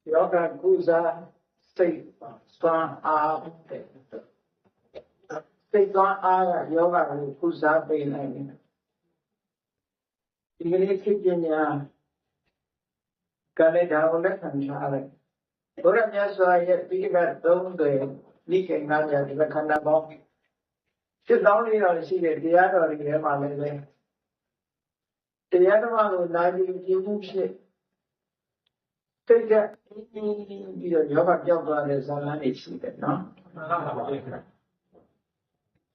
Yoga Guza state Swan A state Swan A Yoga Guza Bain. Even if you can Canada and Charlie. But yes, I had been at those leaking out of the Canada. She's only on see the other in the The other one was 90 shit. Take that yoga job is on it, no?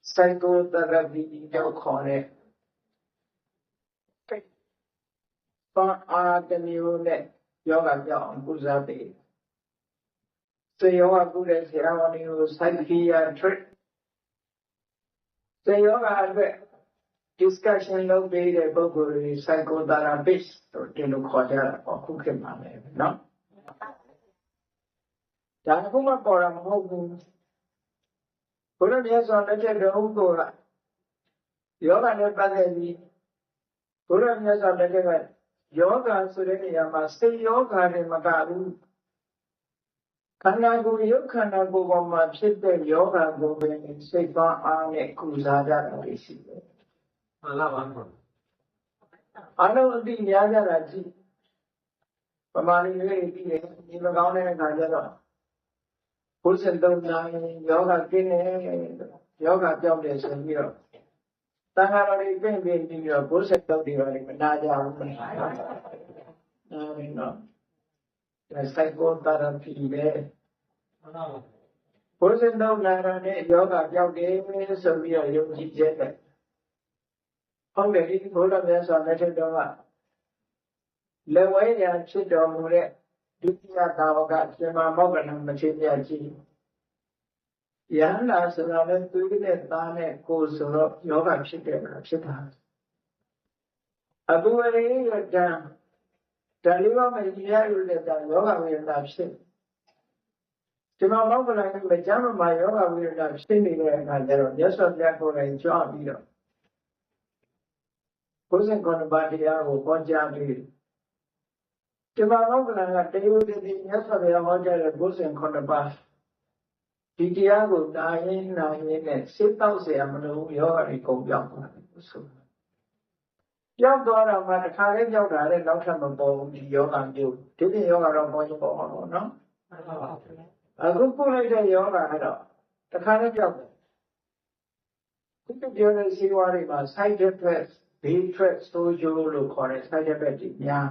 Psychotherapy, you call it. For the new yoga job, who's out there? So yoga good as the hour you psychiatric. So yoga discussion low be the book psychotherapist or to look or cook him, no? Dakuma for a home. Put on yes on the home go. Yoga never be. Put on yes on the yoga so that you must say yoga in Magaru. Kanago Yokanago on my ship and yoga go in say on a Kuzada. I don't think Yagaraji. Pamani in the Gauner and Kajara. Puts and don't yoga kin yoga job is in Europe. Tangarari been in your push and don't even Naja. No. The psychotherapy there. Push and don't yoga job is so we are yogi jet. Already, hold on this on the door. Leway and sit on Mure, Dukia Tavaga, Sema Mogan and Machinia G. Yana Salana, Tuine, Tane, Koso, Yoga Chicken, Chitan. Abu Jam. Taliba may hear that yoga will not sit. Sema Mogan and Majama, my yoga will not sit in there, just on that for a job, you know. Wasn't going to buy the hour one job. Tomorrow, they would be yesterday. I wanted a bosom on the bus. Diago dying 9 sit out there. I'm no yoga. Go young. Young daughter, my carriage yoga, and not come about yoga. You didn't yoga on no? A good point yoga. The carriage yoga. Could you see what it was? Side dress. Be tracks to you look on a side effect. Yeah.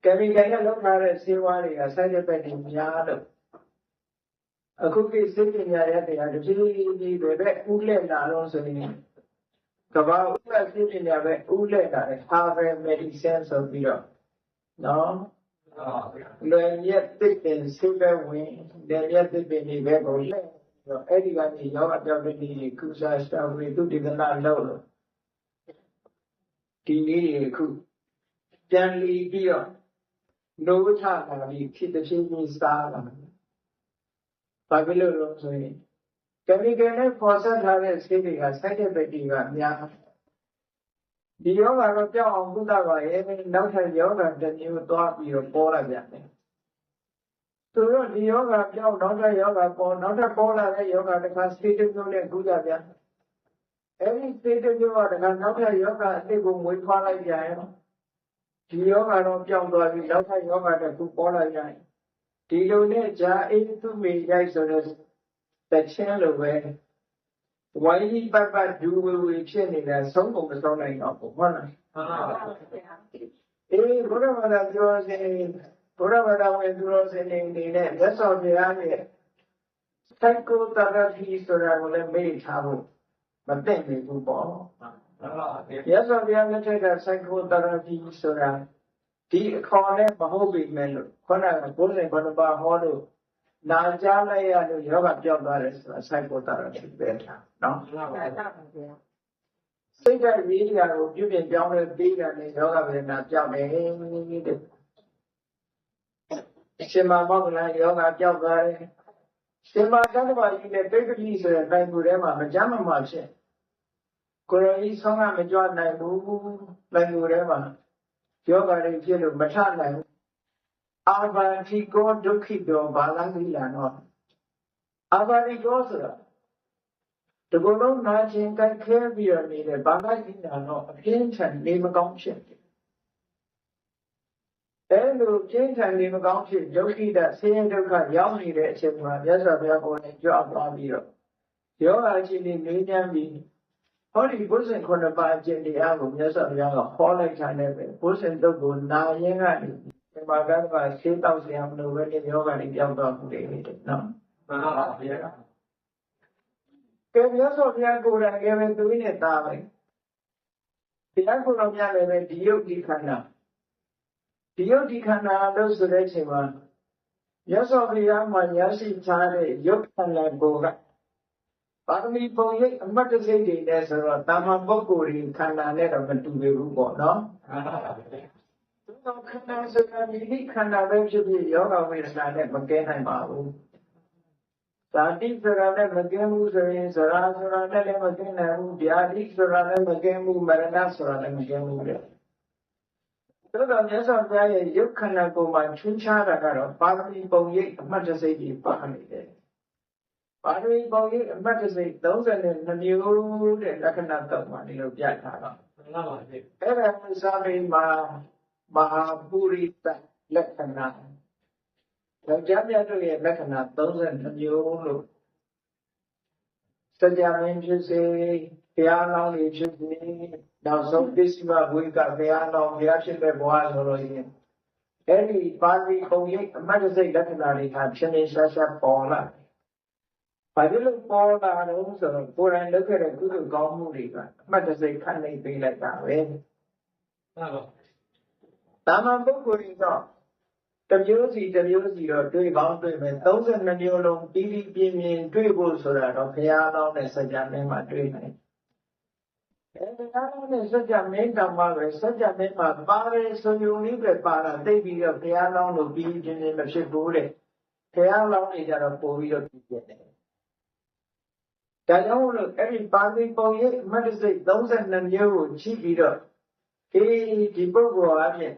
Can we get a look at it? See what a side effect in Yard? A cookie sitting at the other baby, Ule also in Kabao sitting there, Ule, half a medicine of beer. No? No, yet thick and silver wing, then yet the baby rebel. Anyone in your ability, Kusa stuff, we do not know. The cook. Generally, here, no time, we keep the chimney star. Babylon, sorry. Can we get a person have a city as secretary? Yeah. The yoga of John Buddha, even not have yoga, then you thought you were polar than so the yoga, not a yoga, not a polar yoga, the constitution of Buddha. Every state of yoga, not a yoga, they go with Pala Jaya. The yoga of John Dory, not a yoga to Pala Jaya. The yoga is to me, the channel where why he Papa do we change it as some of the song of one. Whatever that was in, whatever that was in the net, that's all the idea. Psychotherapy, so I will make trouble. But then we do ball. Yes, we have to take a psychotherapy so that the corner of hobby men, when I was going to buy Holo, Najala and yoga job as psychotherapy better. No? Say that really are you can jump a big and yoga will not jump in. Sima Mogla yoga job. Sima Tanaba in a big piece of Bangurema, Majama Marche. Kurani Songa Majana, like whatever. Yoga is yellow, Matana. အာဘာတိကောဒုက္ခိတောဘာလကိလနောအာဘာတိကောဆိုတာဒီကုလုံးနာခြင်းကြိုက်ခဲပြီးတော့နေတဲ့ဘာလကိလနောအပြင်းထန်နေမကောင်းဖြစ်တယ်အဲလိုပြင်းထန်နေမကောင်းဖြစ်ဒုက္ခိတဆင်းရဲဒုက္ခရောက်နေတဲ့အချိန်မှာမြတ်စွာဘုရားကိုယ်နဲ့ကြွသွားပြီးတော့ယောဂအခြေအနေငြိမ်းချမ်းပြီးဟောဒီဘုဇင်9ပါးအကျင့်တရားကိုမြတ်စွာဘုရားကဟောလိုက်တာနဲ့ပဲဘုဇင်တုတ်ကိုနာရင်ကနေဒီမှာကဆေးတောက်စရာမလိုပဲဒီယောဂတွေပြောင်းသွားမှုတွေနေတယ်နော်မှန်ပါပါဘုရားကဲမြတ်စွာဘုရားကိုယ်တိုင်လည်းပဲသူနဲ့တာပဲဘုရားကိုယ်တော်များလည်းပဲဒီယုတ်ဒီခန္ဓာဒီယုတ်ဒီခန္ဓာလို့ဆိုတဲ့အချိန်မှာမြတ်စွာဘုရားမှာရရှိထားတဲ့ယုတ်ခန္ဓာကိုယ်ကပါရမီပုံရိပ်အမတ်တစိတ်တွေနဲ့ဆိုတော့တာမန်ပုဂ္ဂိုလ်တွေခန္ဓာနဲ့တော့မတူဘူးပေါ့နော်မှန်ပါပါသူတို့ခန္ဓာဆိုတာဒီခန္ဓာပဲဖြစ်ဖြစ်ယောဂဝေဒနာနဲ့မကဲနိုင်ပါဘူးဇာတိဆိုတာနဲ့မကဲဘူးဆိုရင်ဇရာဆိုတာနဲ့လည်းမကဲနိုင်ဘူးဗျာတိဆိုတာလည်းမကဲဘူးမရဏဆိုတာလည်းမကဲဘူးလေသို့တော်မြတ်စွာဘုရားရဲ့ယုတ်ခန္ဓာကိုယ်မှာချွင်းချတာကတော့ပါရမီပုံရိပ်အမတ်တစိတ်ကြီးပါနေတယ်ပါရမီပုံရိပ်အမတ်တစိတ်32မျိုးတဲ့လက္ခဏာသုံးပါဒီလိုပြထားတော့မှန်ပါပါအဲ့ဒါကိုစာပေမှာမဟာပုရိသလက္ခဏာယောက်ျားမြတ်တို့ရဲ့လက္ခဏာ32မျိုးလို့စကြာမင်းဖြစ်စေဘုရားလောင်းတွေဖြစ်စေနောက်ဆုံးပစ္စည်းမဝိကဘုရားလောင်းဘုရားဖြစ်တဲ့ဘဝဆိုလို့ရင်အဲ့ဒီပါဠိပုံရိပ်အမတ်တစိတ်လက္ခဏာတွေဟာဖြစ်နေရှားရှားပေါ်လာဘာဖြစ်လို့ပေါ်လာတော့ဆိုတော့ကိုယ်တိုင်လုပ်ခဲ့တဲ့ကုသိုလ်ကောင်းမှုတွေကအမတ်တစိတ်ခန့်နေပေးလိုက်တာပဲဟုတ်ပါဘူးတာမန်ပုဂ္ဂိုလ်တွေတော့တစ်မျိုးစီတော့တွေ့ကောင်းတွေ့မယ်32မျိုးလုံးပြီးပြီးပြင်းပြင်းတွေ့ဖို့ဆိုတာတော့ဘုရားလောင်းနဲ့စัจ जा မင်းမှာတွေ့နိုင်တယ်ဘုရားလောင်းနဲ့စัจ जा မင်းတောင်မှပဲစัจ जा မင်းမှာပါတယ်ဆိုယူနည်းပဲပါတာသိပြီးတော့ဘုရားလောင်းလို့ပြီးပြင်းပြင်းမဖြစ်ဘူးတဲ့ဘုရားလောင်းနေကြတော့ပို့ပြီးတော့ပြည့်တယ်ဒါကြောင့်မို့လို့အဲ့ဒီပါဠိပုံရိပ်မတ္တစိတ်32မျိုးကိုကြည့်ပြီးတော့ဒီပုဂ္ဂိုလ်အပြင်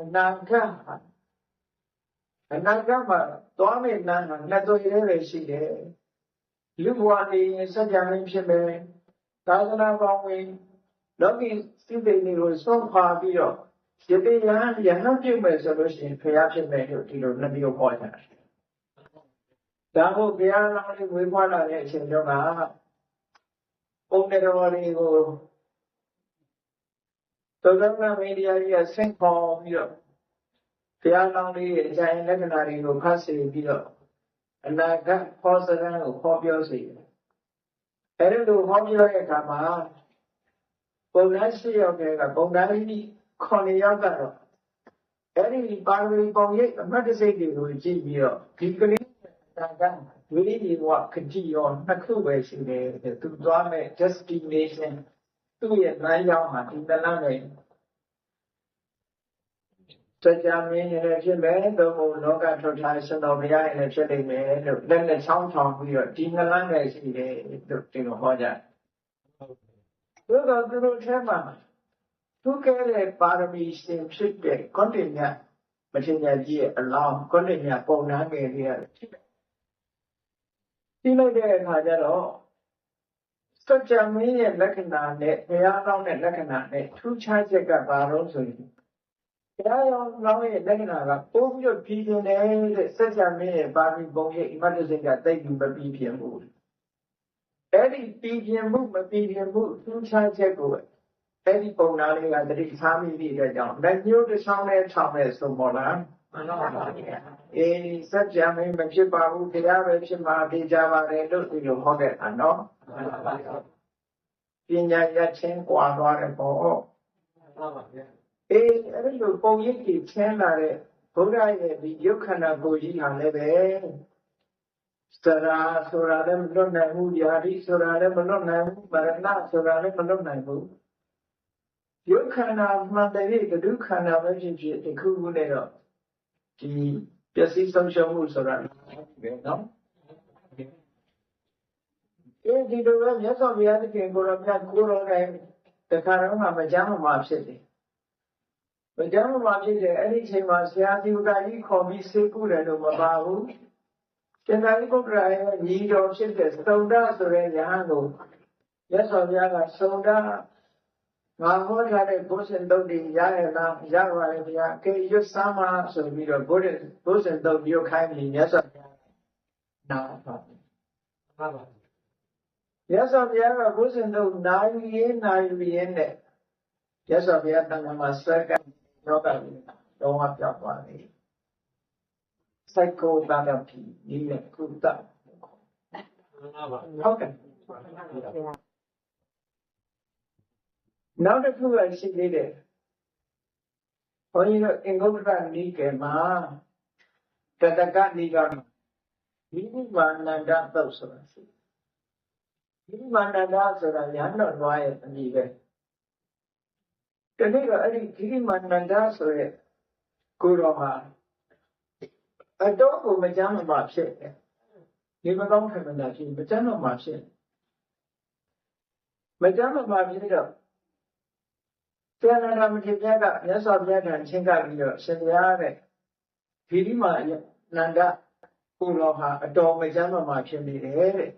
အနာဂတ်မှာသွားမယ့်လမ်းကနှစ်သွေးလေးပဲရှိတယ်လူဘဝနေရင်စัจ जा မင်းဖြစ်မယ်သာသနာပေါင်းဝင်လောကီစိတ်တွေကိုဆုံးခွာပြီးတော့ယတိယဟန်ပြုမယ်ဆိုလို့ရှိရင်ဖျားဖြစ်မယ်လို့ဒီလိုနှစ်မျိုးဟောကြတယ်ဒါကိုဘုရားလောင်းလေးဝေးဖွားလာတဲ့အချိန်တုန်းကပုံတော်တွေကိုသောကမမင်းတရားကြီးကဆင့်ခေါ်ပြီးတော့ဘုရားလောင်းလေးရဲ့အကြိုင်လက္ခဏာတွေကိုဖတ်စေပြီးတော့အနာဂတ်ဟောစကားကိုဟောပြောစေတယ်အဲဒီလိုဟောပြောတဲ့အခါမှာပုံနှရှိရောက်ကပုံနှကြီး9ယောက်ကတော့အဲဒီပါရမီပုံရိပ်အမတ်တစိတ်တွေကိုကြည့်ပြီးတော့ဒီကလေးအနာဂတ်ဝိရိယဝခတိရောနှစ်ခုပဲရှိတယ်သူသွားမဲ့ destination သူ့ရဲ့လမ်းကြောင်းမှာဒီတလမ်းနဲ့စัจ जा မင်းရဲ့ဖြစ်မယ်သို့မဟုတ်လောကထုတ်ထားရှင်တော်ဘုရားရဲ့ဖြစ်နေမယ်လို့လက်နဲ့ချောင်းချောင်းပြီးတော့ဒီနှလမ်းနဲ့ရှိတယ်လို့ဒီလိုဟောကြသို့တော့သူတို့ထဲမှာသူကဲတဲ့ပါရမီရှင်ဖြစ်တဲ့ကောဋိညမထေရကြီးရဲ့အလောင်းကောဋိညပုံနှန်းငယ်လေးရတယ်ဖြစ်တယ်ဒီလိုက်တဲ့အခါကျတော့စัจ जा မင်းရဲ့လက္ခဏာနဲ့ဘုရားလောင်းတဲ့လက္ခဏာနဲ့ထူးခြားချက်ကဘာလို့ဆိုရင်ဘုရားလောင်းရဲ့လက္ခဏာကပိုးပြီးတော့ပြည်ပြင်းတယ်တဲ့စัจ जा မင်းရဲ့ပါဠိပုံရဲ့အမတ်တစိတ်ကတိတ်ပြီးမပြီးပြင်းဘူးအဲ့ဒီပြည်ပြင်းမှုမပြည်ပြင်းမှုထူးခြားချက်ကိုအဲ့ဒီပုံနာလေးကတတိထားမိပြီးတဲ့ကြောင့်လက်ညှိုးတစ်ချောင်းနဲ့ထောင်နဲ့ဆိုပေါ်လာမှန်ပါပါစัจ जा မင်းမဖြစ်ပါဘူးဘုရားပဲဖြစ်မှာသိကြပါတယ်လို့ဒီလိုဟောခဲ့တာနော်မှန်ပါပါပညာရချင်းကွာသွားတယ်ပေါ့မှန်ပါပါအဲ့ဒီလိုပုံရိပ်ကြီးချင်းလာတဲ့ဘုရားရဲ့ဒီယုတ်ခန္ဓာကိုယ်ကြီးဟာလည်းပဲစရာဆိုတာလည်းမလွတ်နိုင်ဘူးယာတိဆိုတာလည်းမလွတ်နိုင်ဘူးမရဏဆိုတာလည်းမလွတ်နိုင်ဘူးယုတ်ခန္ဓာမှန်တဲ့ဒုက္ခန္ဓာပဲဖြစ်ဖြစ်ဒီခုခုနဲ့တော့ဒီပျက်စီးဆုံးရှုံးမှုဆိုတာပဲနော်ဒီလိုပဲမြတ်စွာဘုရားသခင်ကိုယ်တော်မြတ်ကိုယ်တော်တိုင်တခါတော့မှမကြမ်းမှဖြစ်တယ် Bersama mati je, ini cuma siapa kali kopi seku dan rumah bahu. Kenali kau kerana ni job sih, sauda sore yang tu, ya soalnya sauda Ngahor ada bosan tahu di jalan jalan dia ke iyo sama sebila bosan tahu dia kami ni asal apa ya soalnya bosan tahu naik ni ya soalnya tengah masyarakat juga doa apa ni psycho therapy ni kuda okay Now the two are situated. When you incorporate Nikema, Tataka Nigam, Himananda Thousand. Himananda Sura Yana Wyatt and Nive. The nigger Himananda Sura Kuroha. A dog of Majama Marche. Never long time in that, Majama Marche. Majama Marche. ပြန်လာမဖြစ်ပြကမြတ်စွာဘုရားထံချင်းကပြီးတော့ရှင်ဘုရားတဲ့ဒီဒီမှာနန္ဒကိုတော်ဟာအတော်မကျမ်းမာဖြစ်နေတယ်တဲ့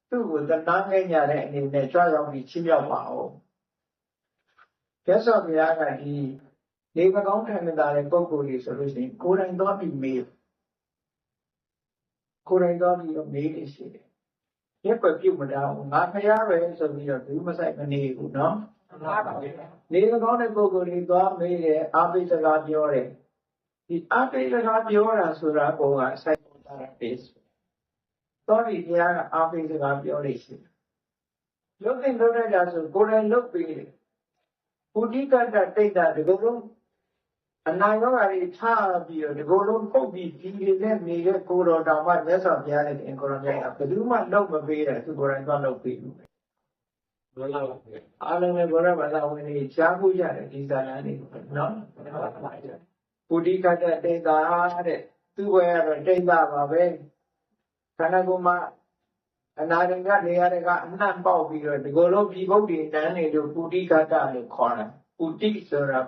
သူ့ကိုတနာငဲ့ညာတဲ့အနေနဲ့ကြွရောက်ပြီးချီးမြှောက်ပါအောင်မြတ်စွာဘုရားကဒီနေမကောင်းခံနေတာတဲ့ပုဂ္ဂိုလ်ကြီးဆိုလို့ရှိရင်ကိုယ်တိုင်သွားပြီးမေးကိုယ်တိုင်သွားပြီးတော့မေးနေရှိတယ်ရက်ွက်ပြုတ်မတာငါဖရားပဲဆိုပြီးတော့ဘူးမဆိုင်မနေဘူးနော်နေမကောင်းတဲ့ပုဂ္ဂိုလ်တွေသွားမေးတယ်အာပိစကားပြောတယ်ဒီအာပိစကားပြောတာဆိုတာကိုကစိုက်ပေါ်တာပဲတော်ပြီဘုရားကအာပိစကားပြောနေရှိလုတ်တင်လုပ်ရတာဆိုကိုယ်တိုင်လုပ်ပြီးတယ်ပုတိကတ္တတိတ်တာဒီကုလုံးအနာရောဂါတွေထားပြီးတော့ဒီကုလုံးပုတ်ပြီးဒီတွေနဲ့နေတဲ့ကိုတော်တော်မှမြတ်စွာဘုရားရဲ့အင်္ဂုရမြတ်ကဘယ်သူမှလုပ်မပေးတယ်သူကိုယ်တိုင်သွားလုပ်ပြီးဘူးအားလုံးလည်းဘောရဘာသာဝင်တွေကြားဖို့ရတယ်ဒီဇာလန်တွေနော်ပုတိကတ္တတိတ်တာတဲ့သူ့ဘယ်ကတော့တိတ်တာပါပဲခန္ဓာကိုယ်မှာအနာရင်ကနေရာတွေကအနှံ့ပေါက်ပြီးတော့ဒီကိုယ်လုံးဒီဘုတ်တွေတန်းနေလို့ပုတိကတ္တလို့ခေါ်တယ်ပုတိဆိုတာ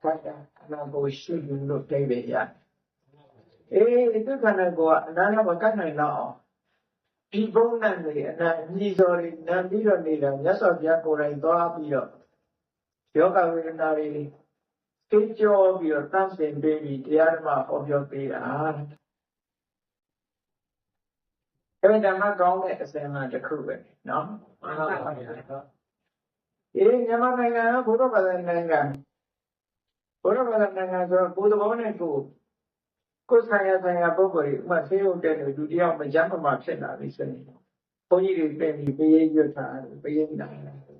ခန္ဓာအနာကိုရှိလို့တိတ်ပဲရဒီခန္ဓာကိုယ်ကအနာနဲ့မကတ်နိုင်တော့ဒီဘုံနဲ့နေအနာညီစော်တွေနံပြီးတော့နေတာမြတ်စွာဘုရားကိုယ်တိုင်သွားပြီးတော့ယောဂဝေဒနာတွေသိကြောပြီးတော့တန့်စင်ပေးပြီးတရားဓမ္မဟောပြောပေးတာအဲ့ဒါမှကောင်းတဲ့အစင်မှတစ်ခုပဲနော်မြန်မာနိုင်ငံကဘုရားဘာသာနိုင်ငံဘုရားဘာသာနိုင်ငံဆိုတော့ကိုယ်တော်နဲ့ကိုယ်ဆိုင်ရာပုဂ္ဂိုလ်တွေဥပဆေးရုံတက်လို့လူတယောက်မကြမ်းမမှာဖြစ်လာပြီဆိုရင်ဘုန်းကြီးတွေပြင်ပြီးပေးရွတ်တာပေးနေတာ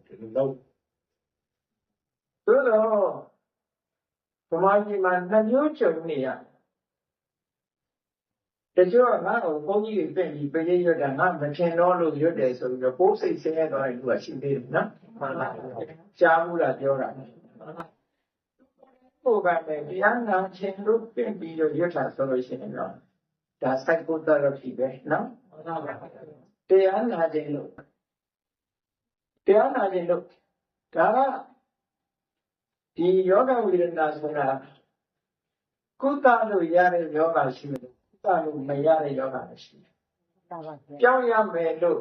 ဒီလိုတော့ဗမာပြည်မှာနှစ်မျိုးကြုံနေရတချို့ကငါ့ကိုဘုန်းကြီးတွေပြင်ပြီးပေးရွတ်တာငါမထင်တော့လို့ရွတ်တယ်ဆိုပြီးတော့ပိုးစိတ်ဆင်းရဲသွားတဲ့လူကရှိသေးတယ်နော်မှန်ပါကြားဘူးလားပြောတာဘုရားပဲတရားနာခြင်းလို့ပြင်ပြီးတော့ရွတ်တာဆိုလို့ရှိရင်တော့ဒါ psychotherapy ပဲနော်တရားနာခြင်းလို့ဒါကဒီယောဂဝေဒနာဆိုတာကုသလို့ရတဲ့ယောဂရှိတယ်ကုသလို့မရတဲ့ယောဂရှိတယ်ပြောင်းရမယ်လို့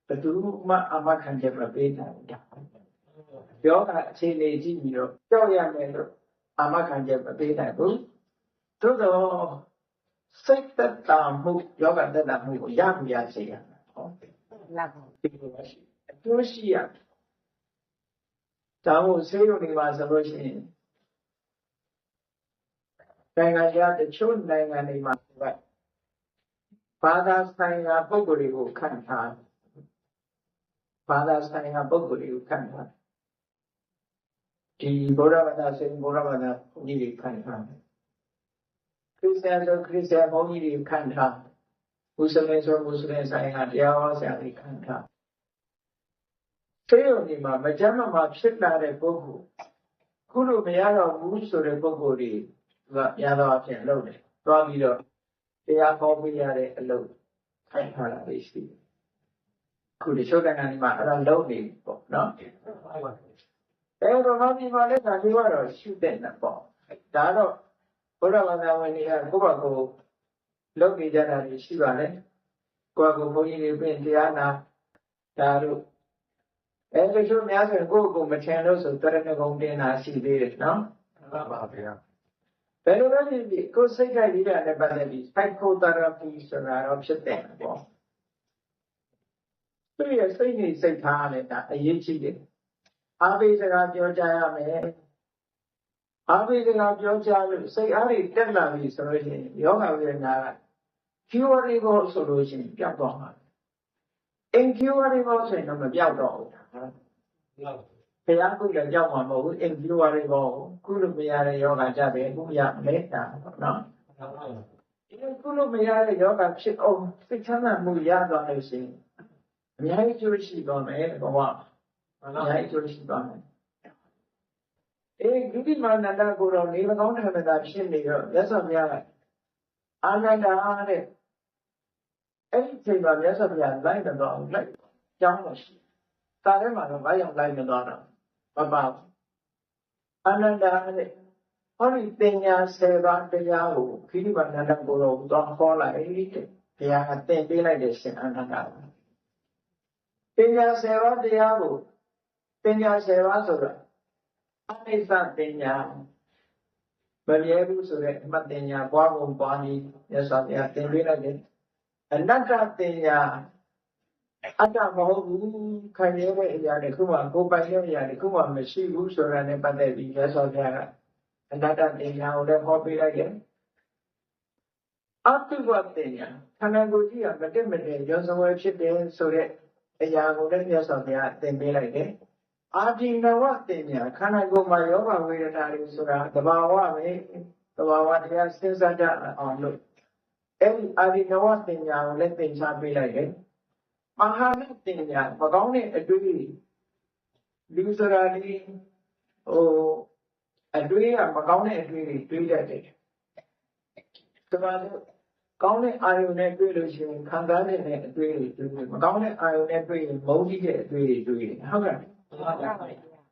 ဘယ်သူမှအမခံချက်မပေးနိုင်ဘူးယောဂအခြေအနေကြည့်ပြီးတော့ပြောင်းရမယ်လို့အာမခံချက်မပေးနိုင်ဘူးသို့သောစိတ်သက်သာမှုယောဂသက်သာမှုကိုရမှုရစေရဟုတ်လားဒီလိုပါရှိအကျိုးရှိရဒါမို့ဆေးရုံတွေမှာဆိုလို့ရှိရင်နိုင်ငံခြားတချို့နိုင်ငံတွေမှာဘာသာဆိုင်ရာပုဂ္ဂိုလ်တွေကိုခန့်ထားဘာသာဆိုင်ရာပုဂ္ဂိုလ်တွေကိုခန့်ထားဒီဗုဒ္ဓဘာသာဆိုရင်ဗုဒ္ဓဘာသာဘုန်းကြီးတွေခန့်ထားတယ်ခရစ်ယာန်ဆိုခရစ်ယာန်ဘုန်းကြီးတွေခန့်ထားမွတ်စလင်ဆိုမွတ်စလင်ဆိုင်ရာတရားဟောဆရာတွေခန့်ထားဆေးရုံဒီမှာမကြမ်းမမာဖြစ်လာတဲ့ပုဂ္ဂိုလ်ခုလိုမရတော့ဘူးဆိုတဲ့ပုဂ္ဂိုလ်တွေကများသောအားဖြင့်လုပ်တယ်သွားပြီးတော့တရားဟောပေးရတဲ့အလုပ်ခန့်ထားတာပဲရှိတယ်ခုဒီချုပ်တဲ့နိုင်ငံမှာအဲ့ဒါလုပ်နေပေါ့နော် တော့ဘာဒီမှာလဲဒါတွေကတော့ရှုတဲ့နဲ့ပေါ့ဒါတော့ဘုရားဘာသာဝင်တွေကကိုယ့်ဘာကိုလုပ်နေကြတာရှိပါလေကိုယ့်ကိုဘုန်းကြီးတွေပြင်တရားနာဒါတို့တချို့များဆိုရင်ကိုယ့်ကိုမထင်လို့ဆိုတရဏဂုံတင်တာရှိသေးတယ်နော်မှန်ပါဗျာဘယ်လိုလဲဒီကိုယ်စိတ်ကြိုက်ပြီးတဲ့နဲ့ပတ်သက်ပြီး psychotherapy ဆိုတာတော့ဖြစ်တယ်ပေါ့သူရဲ့စိတ်နေစိတ်ထားနဲ့ဒါအရေးကြီးတယ်အားပေးစကားပြောကြရမယ်အားပေးစကားပြောကြလို့စိတ်အားတွေတက်လာပြီဆိုလို့ရှိရင်ယောဂဝေဒနာက curable ဆိုလို့ရှိရင်ပြောက်သွားမှာ incurable ဆိုရင်တော့မပြောက်တော့ဘူးဘုရားကုလည်းကြောက်မှာမဟုတ်ဘူး incurable ကုလို့မရတဲ့ယောဂကြတယ်ကုရမယ်တာနော်ဒီကုလို့မရတဲ့ယောဂဖြစ်အောင်စိတ်ချမ်းသာမှုရသွားလို့ရှိရင်အများကြီးကျိုးရှိသွားမယ်ဘဝအများကြီးကျိုးရှိသွားမယ်ဒုတိယနန္ဒကိုတော့နေမကောင်းထမတာဖြစ်နေတော့မြတ်စွာဘုရားကအာနန္ဒာတဲ့အဲ့ဒီချိန်မှာမြတ်စွာဘုရားလိုက်တော့လိုက်ကြောင်းလို့ရှိတာထဲမှာတော့ဘာကြောင့်လိုက်မသွားတော့မပါဘူးအာနန္ဒာတဲ့ဟောဒီပညာ7ပါးတရားကိုခိရိမာနန္ဒကိုတော့သွားခေါ်လိုက်တဲ့ဘုရားကသင်ပေးလိုက်တဲ့ရှင်အာနန္ဒာပညာ7ပါးတရားကိုပညာ7ပါးဆိုတော့အနိစ္စပညာမမြဲဘူးဆိုတဲ့အမှတ်ပညာပွားကုန်ပွားနည်းမြတ်စွာဘုရားသင်ပေးလိုက်တယ်အနတ္တပညာအတ္တမဟုတ်ဘူးခံရတဲ့အရာတွေခုမှကိုယ်ပိုင်တဲ့အရာတွေခုမှမရှိဘူးဆိုတာနဲ့ပတ်သက်ပြီးမြတ်စွာဘုရားကအနတ္တပညာကိုလည်းဟောပေးလိုက်တယ်အတုပပညာခန္ဓာကိုယ်ကြီးကမတက်မတက်ရောစဝဲဖြစ်တယ်ဆိုတဲ့အရာကိုလည်းမြတ်စွာဘုရားသင်ပေးလိုက်တယ်အာဒီနဝပညာခန္ဓာကိုယ်မှာယောဂဝေဒနာတွေဆိုတာသဘာဝပဲသဘာဝတရားစဉ်းစားတတ်အောင်လို့အဲ့ဒီအာဒီနဝပညာကိုလည်းသင်ချပေးလိုက်တယ်မဟာနပညာမကောင်းတဲ့အတွေ့လူဆိုတာဒီအတွေ့ကမကောင်းတဲ့အတွေ့တွေတွေးတတ်တယ်ဒီမှာကောင်းတဲ့အာယုန်နဲ့တွေ့လို့ရှိရင်ခံစားတဲ့အတွေ့တွေတွေ့တယ်မကောင်းတဲ့အာယုန်နဲ့တွေ့ရင်မုန်းကြီးတဲ့အတွေ့တွေတွေ့တယ်ဟုတ်ကဲ့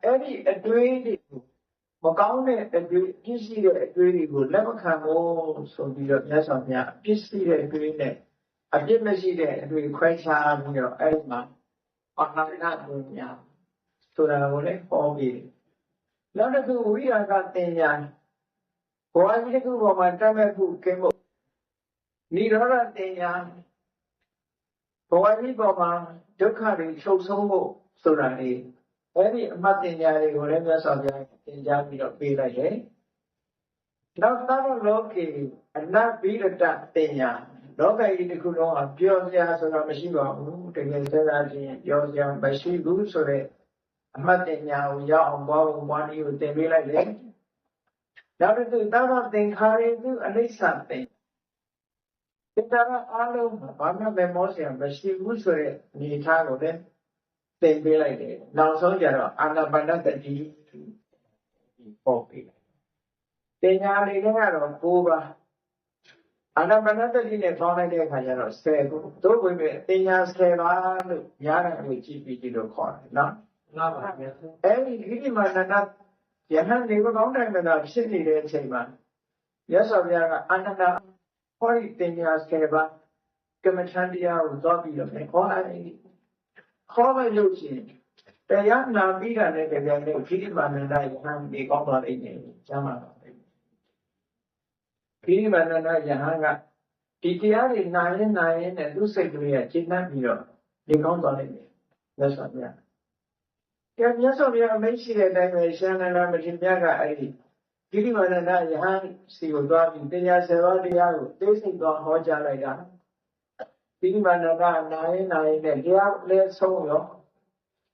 အဲ့ဒီအတွေ့တွေကိုမကောင်းတဲ့အတွေ့ပြည့်စုံတဲ့အတွေ့တွေကိုလက်မခံဖို့ဆိုပြီးတော့မြတ်စွာဘုရားပြည့်စုံတဲ့အတွေ့နဲ့အပြစ်မရှိတဲ့အတွေ့ခွဲခြားပြီးတော့အဲ့ဒီမှာအာဟာရပညာဆိုတာကိုလည်းဟောပြီးတယ်နောက်တစ်ခုဝိရာဂပညာဘဝကြီးတစ်ခုပေါ်မှာတတ်မဲ့ခုကင်းဖို့နိရောဓပညာဘဝကြီးပေါ်မှာဒုက္ခတွေချုပ်ဆုံးဖို့ဆိုတာလေအဲ့ဒီအမှတ်ပညာတွေကိုလည်းမြတ်စွာဘုရားသင်ကြားပြီးတော့ပေးလိုက်တယ်။နောက်သဘောလောကေအနဗိရတပညာလောကကြီးတစ်ခုလုံးကပြောစရာဆိုတာမရှိပါဘူး။တကယ်စဉ်းစားကြည့်ပြောစရာမရှိဘူးဆိုတဲ့အမှတ်ပညာကိုရောက်အောင်ပွားဖို့ပွားနည်းကိုသင်ပေးလိုက်တယ်။နောက်တစ်ခုသဘောသင်္ခါရတုအနိစ္စပညာသင်္ခါရအလုံးဘာမှမမောစရာမရှိဘူးဆိုတဲ့အနေအထားကိုလည်းသင်ပေးလိုက်တယ်နောက်ဆုံးကျတော့အာနာပါနတတိပေါ်ပြီပညာလေးကတော့9ပါးအာနာပါနတတိနဲ့ပေါင်းလိုက်တဲ့အခါကျတော့10ခုတို့ဝင်ပြီပညာ10ပါးလို့ရားတယ်ကိုကြည့်ပြီးလို့ခေါ်တယ်နော်မှန်ပါဗျာအဲ့ဒီခိတိမာနန္ဒယဟန်နေမကောင်းတိုင်းမှာဖြစ်နေတဲ့အချိန်မှာရသော်ဘုရားကအနန္တဟောဒီပညာ10ပါးကမ္မထန်တရားကိုသွားပြီးတော့ခေါ်လိုက်ခေါ်မယ်လို့ရှိရင်တရားနာပြီးတာနဲ့ကြတဲ့ခိတိမာနန္ဒယဟန်နေကောင်းသွားလိမ့်မယ်ကျမ်းပါပါခိတိမာနန္ဒယဟန်ကဒီတရားတွေနာရင်နဲ့သူ့စိတ်ကလေးကကျင့်တတ်ပြီးတော့နေကောင်းသွားလိမ့်မယ်မြတ်စွာဘုရားကဲမြတ်စွာဘုရားအမိန့်ရှိတဲ့အတိုင်းပဲရှန္ဒနာမထေရမြတ်ကအဲ့ဒီခိတိမာနန္ဒယဟန်စီကိုသွားပြီးတရား7ပါးတရားကိုသိစိတ်သွားဟောကြားလိုက်တာခိတိမာနန္ဒနာရင်နဲ့တရားလည်းဆုံးရော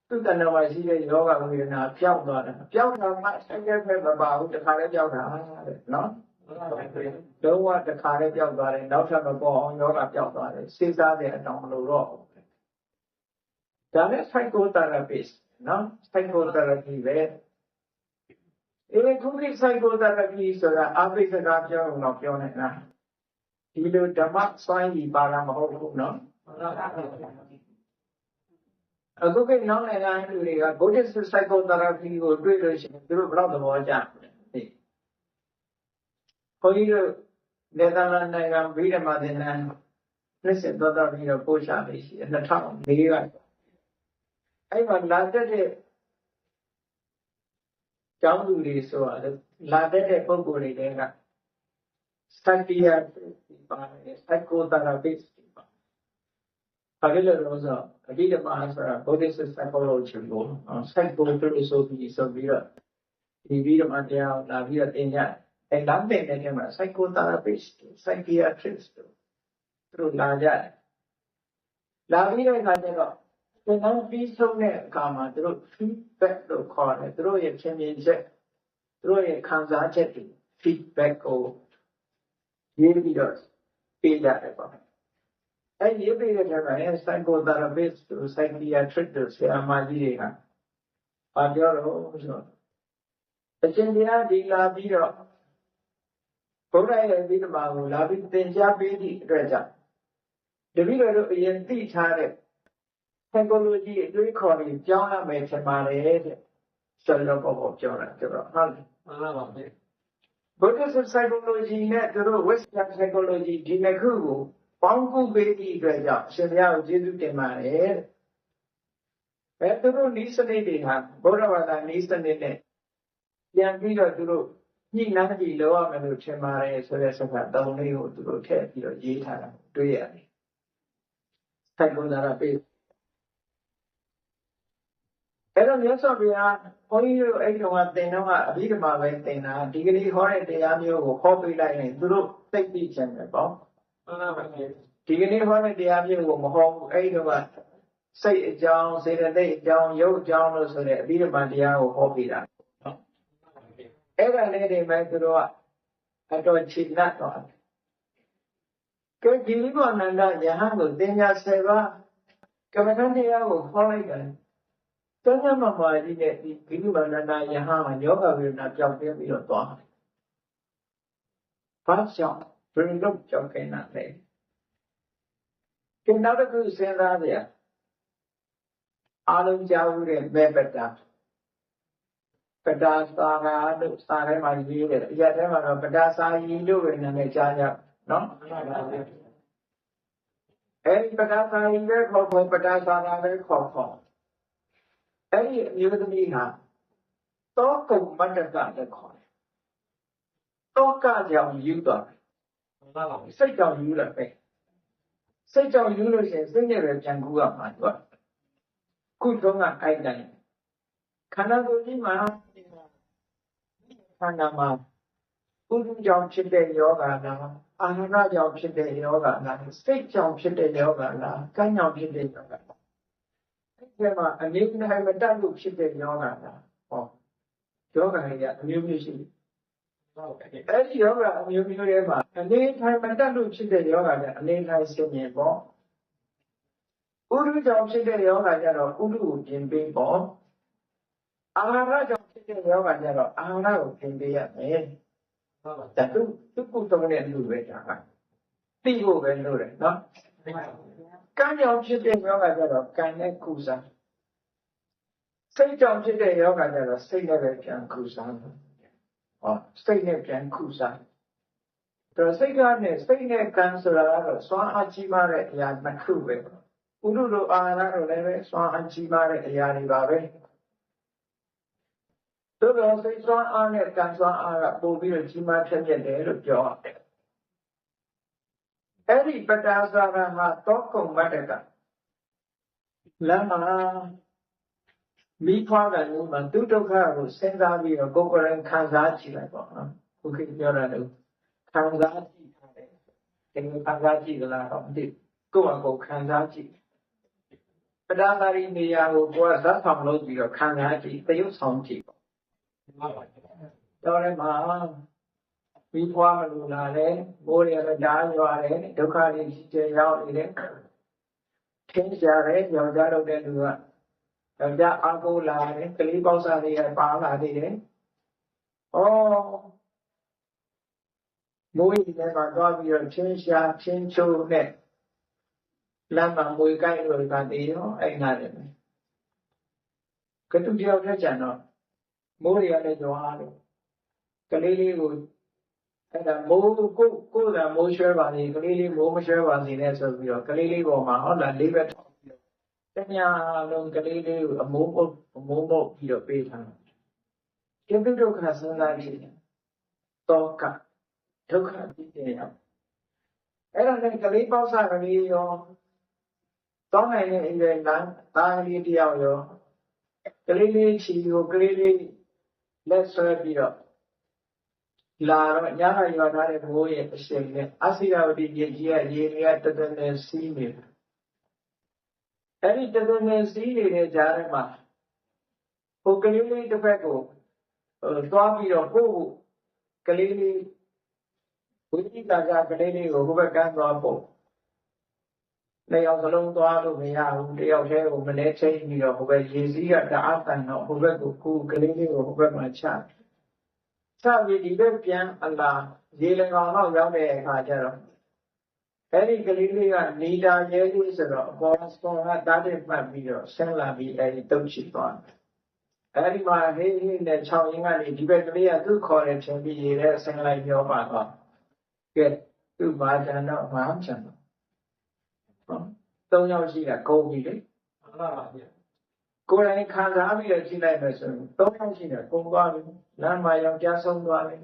သူတဏ္ဍာမှာရှိတဲ့ယောဂဝေဒနာပျောက်သွားတာပျောက်တာမှဆက်ကြပဲမပါဘူးတခါလည်းပျောက်တာတဲ့နော်လုံးဝတခါလည်းပျောက်သွားတယ်နောက်ထပ်မပေါ်အောင်ယောဂပျောက်သွားတယ်စိတ်စားတဲ့အတောင်မလို့တော့ဒါလည်း psychotherapist နော် psychotherapy ပဲခုခေတ် psychotherapy ဆိုတာအဘိဓမ္မာပြောအောင်တော့ပြောနေတာဒီလိုဓမ္မစွမ်းရည်ပါတာမဟုတ်ဘူးနော် အခုကနောက်နိုင်ငံလူတွေက Buddhist psychotherapy ကိုတွေ့လို့ရှိရင်သူတို့ဘယ်တော့သဘောကျလဲ။ခွန်ကြီးတို့နယ်သာလန်နိုင်ငံဗိဓမာသင်္นานနှစ်ဆက်သွားပြီးတော့ပို့ချလေးရှိတယ်2004ကအဲ့မှာလာတက်တဲ့ကျောင်းသူတွေဆိုတော့လာတက်တဲ့ပုဂ္ဂိုလ်တွေတဲက psychiatrist ပါတယ် psychotherapist ပါဘာဖြစ်လို့လဲဆိုတော့အဘိဓမ္မာဆိုတာ Buddhist psychology ကို psychotherapy ဆိုပြီးတော့ဒီဗိဓမာတရားကိုလာပြီးတော့သင်ကြအဲ့လမ်းတဲ့နေမှာ psychotherapist psychiatrist တို့လာကြတယ်လာပြီးတဲ့အခါကျတော့သင်တန်းပြီးဆုံးတဲ့အခါမှာသူတို့ feedback လို့ခေါ်တယ်သူတို့ရဲ့သင်မြင်ချက်သူတို့ရဲ့ခံစားချက်တွေ feedback ကိုရေးပြီးတော့ပေးကြတယ်ပေါ့အဲ့ဒီရေးပေးတဲ့အခါမှာ psychotherapist တို့ psychiatrist တို့ဆရာမကြီးတွေကဘာပြောတော့ဆိုတော့အရှင်တရားဒီလာပြီးတော့ဘုရားရဲ့ဗိဓမာကိုလာပြီးသင်ကြားပေးသည့်အတွက်ကြောင့်တပည့်တော်တို့အရင်သိထားတဲ့ psychology အတွေးခေါ်ပြီးကြောင်းရမယ်ထင်ပါတယ်တဲ့ဆိုတော့ပေါ့ပြောတာကျတော့ဟုတ်တယ်မှန်ပါပါဗျ Buddhist psychology နဲ့သူတို့ Western psychology ဒီနှစ်ခုကိုပေါင်းကူးပေးသည့်အတွက်ကြောင့်ရှင်ဘုရားကိုကျေးဇူးတင်ပါတယ်တဲ့သူတို့ဤစနစ်တွေဟာဘုရားဘာသာဤစနစ်နဲ့ပြန်ပြီးတော့သူတို့ညှိနှိုင်းကြည့်လို့ရမယ်လို့ထင်ပါတယ်ဆိုတဲ့စကားသုံးလေးကိုသူတို့ထည့်ပြီးတော့ရေးထားတာတွေ့ရတယ်။psychotherapy အဲ့တော့မြတ်စွာဘုရားဘုန်းကြီးတို့အဲ့ဒီတော့သင်တော့အဘိဓမ္မာပဲသင်တာဒီကနေ့ဟောတဲ့တရားမျိုးကိုဟောပေးလိုက်ရင်သူတို့သိပြီးချင်တယ်ပေါ့။မှန်ပါပါဒီကနေ့ဟောတဲ့တရားမျိုးကိုမဟောဘူးအဲ့ဒီတော့စိတ်အကြောင်းစေတသိက်အကြောင်းရုပ်အကြောင်းလို့ဆိုတဲ့အဘိဓမ္မာတရားကိုဟောပေးတာနော်။အဲ့ဒါလေးတွေပဲသူတို့ကအတော်ချစ်လက်တော့ကဲဒီလိုအနန္တယဟန်ကိုသင်ညာ7ပါးကမ္မဋ္ဌာန်းတရားကိုဟောလိုက်တယ်တဏှာမမာကြီးနဲ့ဒီဘိဓမ္မာနန္ဒယဟန်ကယောဂဝေဒနာပြောင်းပြပြီးတော့သွားတယ်။ဘာကြောင့်ဘယ်လိုကြောင့်ခဲ့နာလဲ။ကျနောက်တစ်ခုစဉ်းစားကြရအားလုံးကြားဦးတဲ့မေပတာပဒါသာရာတို့စာထဲမှာရေးတယ်အရာထဲမှာတော့ပဒါစာယီလို့ပဲနာမည်ကြားကြနော်အဲဒီပဒါစာယီပဲခေါ်ပဒါသာရာပဲခေါ်အဲ့ဒီအမျိုးသမီးဟာတောကုံမတ္တကလည်းခေါ်တယ်တောကကြောင့်ယူသွားတယ်စိတ်ကြောင့်ယူလာပဲစိတ်ကြောင့်ယူလို့ရှိရင်စိတ်နဲ့ပဲပြန်ကူရမှာသူကခုတုန်းကအိုက်တိုင်းခန္ဓာကိုယ်ကြီးမှာခန္ဓာမှာဥဒ္ဒကြောင့်ဖြစ်တဲ့ယောဂလားအာဟာရကြောင့်ဖြစ်တဲ့ယောဂလားစိတ်ကြောင့်ဖြစ်တဲ့ယောဂလားကံကြောင့်ဖြစ်တဲ့ယောဂလားအဲ့မှာအနေနဲ့မတတ်လို့ဖြစ်တဲ့ယောဂလားဟောယောဂတွေကအမျိုးမျိုးရှိတယ်အဲ့ဒီယောဂအမျိုးမျိုးတွေမှာအနေထိုင်မတတ်လို့ဖြစ်တဲ့ယောဂကအနေထိုင်စဉ်ရင်ပေါ့ဥဒ္ဒကြောင့်ဖြစ်တဲ့ယောဂကြတော့ဥဒ္ဒကိုပြင်ပေးပေါ့အာဟာရကြောင့်ဖြစ်တဲ့ယောဂကြတော့အာဟာရကိုပြင်ပေးရမယ်ဟုတ်ပါဒါသူကုသုံးတဲ့လူပဲဒါကသိဖို့ပဲလို့တယ်နော်ကံကြောင့်ဖြစ်တဲ့ယောဂကြတော့ကံနဲ့ကုစားစိတ်ကြောင့်ဖြစ်တဲ့ယောဂကြတော့စိတ်နဲ့ပဲပြန်ကုစားဟောစိတ်နဲ့ပြန်ကုစားဒါစိတ်ကနဲ့စိတ်နဲ့ကံဆိုတာကတော့စွမ်းအားကြီးမားတဲ့အရာတစ်ခုပဲဥဒ္ဒတို့အာဟာရတို့လည်းပဲစွမ်းအားကြီးမားတဲ့အရာတွေပါပဲသို့တော်စိတ်စွမ်းအားနဲ့ကံစွမ်းအားကပို့ပြီးတော့ကြီးမားထက်မြက်တယ်လို့ပြောရတယ်အဲ့ဒီပတာဇာရဟာတောကုံမတ္တကလမ်းမှာမိဖွားတယ်လို့မှသူဒုက္ခကိုစဉ်းစားပြီးတော့ကိုယ်ကိုယ်တိုင်ခံစားကြည့်လိုက်ပေါ့နော်ခုခေတ်ပြောတာလို့ခံစားကြည့်ထားတယ်ဒီလိုခံစားကြည့်ကြလားတော့မသိကိုယ့်အကိုခံစားကြည့်ပဒါသာရီနေရာကိုကိုယ်ကဇတ်ဆောင်လုပ်ပြီးတော့ခံစားကြည့်တရုပ်ဆောင်ကြည့်ပေါ့တော်တယ်မှာမိဖွားမလို့လာတယ်မိုးရလည်းဓာတ်ရွာတယ်ဒုက္ခတွေကျေရောက်နေတယ်ထင်းကြတယ်ညောင်ကြတော့တဲ့လူကယောက်ျားအားကိုးလာတယ်ကလေးပေါက်စားတွေကပါလာသေးတယ်ဩမိုးရီထဲမှာသွားပြီးတော့ချင်းရှာချင်းချိုးနဲ့လမ်းမှာမွေကိုက်လို့ကတည်းရောအဲ့နာတယ် ကတူတယောက်ထက်ကြံတော့မိုးတွေကလည်းကြွားလို့ကလေးလေးကိုအဲ့ဒါမိုးကိုယ်ကမိုးရွှဲပါလေကလေးလေးမိုးမရွှဲပါစေနဲ့ဆိုပြီးတော့ကလေးလေးပေါ်မှာဟုတ်လားလေးဘက်ထောက်ပြီးတော့တညာလုံးကလေးလေးကိုအမိုးပုတ်ပြီးတော့ပေးထားတယ်ကိတ္တဒုက္ခစဉ်းစားကြည့်တောကဒုက္ခဖြစ်တယ်ရောအဲ့ဒါနဲ့ကလေးပေါက်စားကလေးရောတောင်းနိုင်တဲ့အရွယ်သားကလေးတယောက်ရောကလေးလေးချီကိုကလေးလေးလက်ဆွဲပြီးတော့လာတော့ညကရွာထားတဲ့မိုးရဲ့အရှိန်နဲ့အစိရဝတိကြီးကရေတွေကတတနဲ့စီးနေတယ်အဲ့ဒီတတနဲ့စီးနေတဲ့ကြားထဲမှာဟိုကလေးလေးတစ်ဖက်ကိုသွားပြီးတော့ကိုယ့်ကလေးလေးဝိသိတာကလေးလေးကိုဟိုဘက်ကန်းသွားပို့နှစ်ယောက်စလုံးသွားလို့မရဘူးတယောက်တည်းကိုမလဲချိန်ပြီးတော့ဟိုဘက်ရေစီးကတအားတန်တော့ဟိုဘက်ကိုကိုယ်ကလေးလေးကိုဟိုဘက်မှာချပြီးဒီဘက်ပြန်အလားရေလကောင်တော့ရောက်တဲ့အခါကျတော့အဲ့ဒီကလေးလေးကနေတာရဲလေးဆိုတော့အပေါ်ဆုံးကတားတဲ့ပတ်ပြီးတော့ဆင်းလာပြီးအဲ့ဒီတုတ်ချသွားတယ်အဲ့ဒီမှာဟေးနဲ့6ရင်းကနေဒီဘက်ကလေးကသူ့ခေါ်တယ်ချင်းပြီးရေထဲဆင်းလိုက်ပြောပါတော့ကဲသူ့ဘာကြံတော့ဘာမှမချင်ဘူး3ယောက်ရှိတာကုန်ပြီလေမှန်ပါပါဗျာကိုယ်တိုင်ခံစားပြီးတော့ကြည့်လိုက်မယ်ဆိုရင်3ယောက်ရှိတာကုန်သွားပြီလမ်းမှာယောက်ျားဆုံးသွားတယ်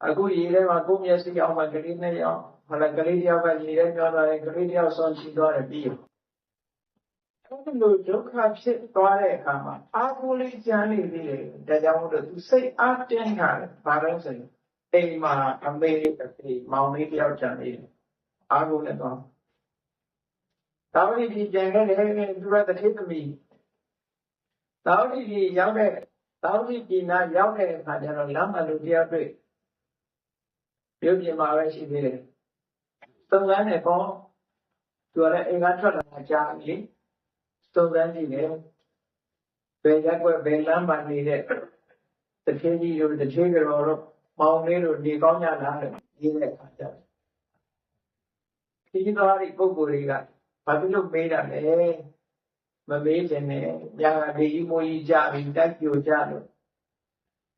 အခုရေထဲမှာကိုယ်မျက်စိအောင်မှကလေး2ယောက်ဟလာကလေးတယောက်ကရေထဲပြောသွားတယ်ကလေးတယောက်ဆုံးရှိသွားတယ်ပြီးအဲ့လိုဒုက္ခဖြစ်သွားတဲ့အခါမှာအာကိုလေးကျန်နေသေးတယ်ဒါကြောင့်မို့လို့သူစိတ်အားတင်းထားတယ်ဘာလို့ဆိုရင်အိမ်မှာအမေအဖေမောင်လေးတယောက်ကျန်နေတယ်အာကိုလည်းတော့သာဝတိပြည်ပြန်ခဲ့တယ်သူကတတိသမီးသာဝတိပြည်ရောက်တဲ့သာဝတိပြည်နာရောက်တဲ့အခါကျတော့လမ်းမှာလူတယောက်တွေ့ပြုတ်ပြင်မှာပဲရှိသေးတယ်သုံးကန်းနဲ့ပေါ့သူကလည်းအိမ်ကထွက်လာကြာပြီသုံးကန်းကြည့်တယ်ဘယ်ရက်ွက်ဘယ်လမ်းမှာနေတဲ့တထေးကြီးတို့တထေးကြော်တို့မောင်လေးတို့နေကောင်းကြလားလို့ရေးတဲ့အခါကျတော့ဒီသွားဒီပုဂ္ဂိုလ်တွေကဘာဖြစ်လို့မေးတာလဲမမေးခြင်းနဲ့ညာဒီမိုးကြီးကြပြီးတက်ပြိုကြလို့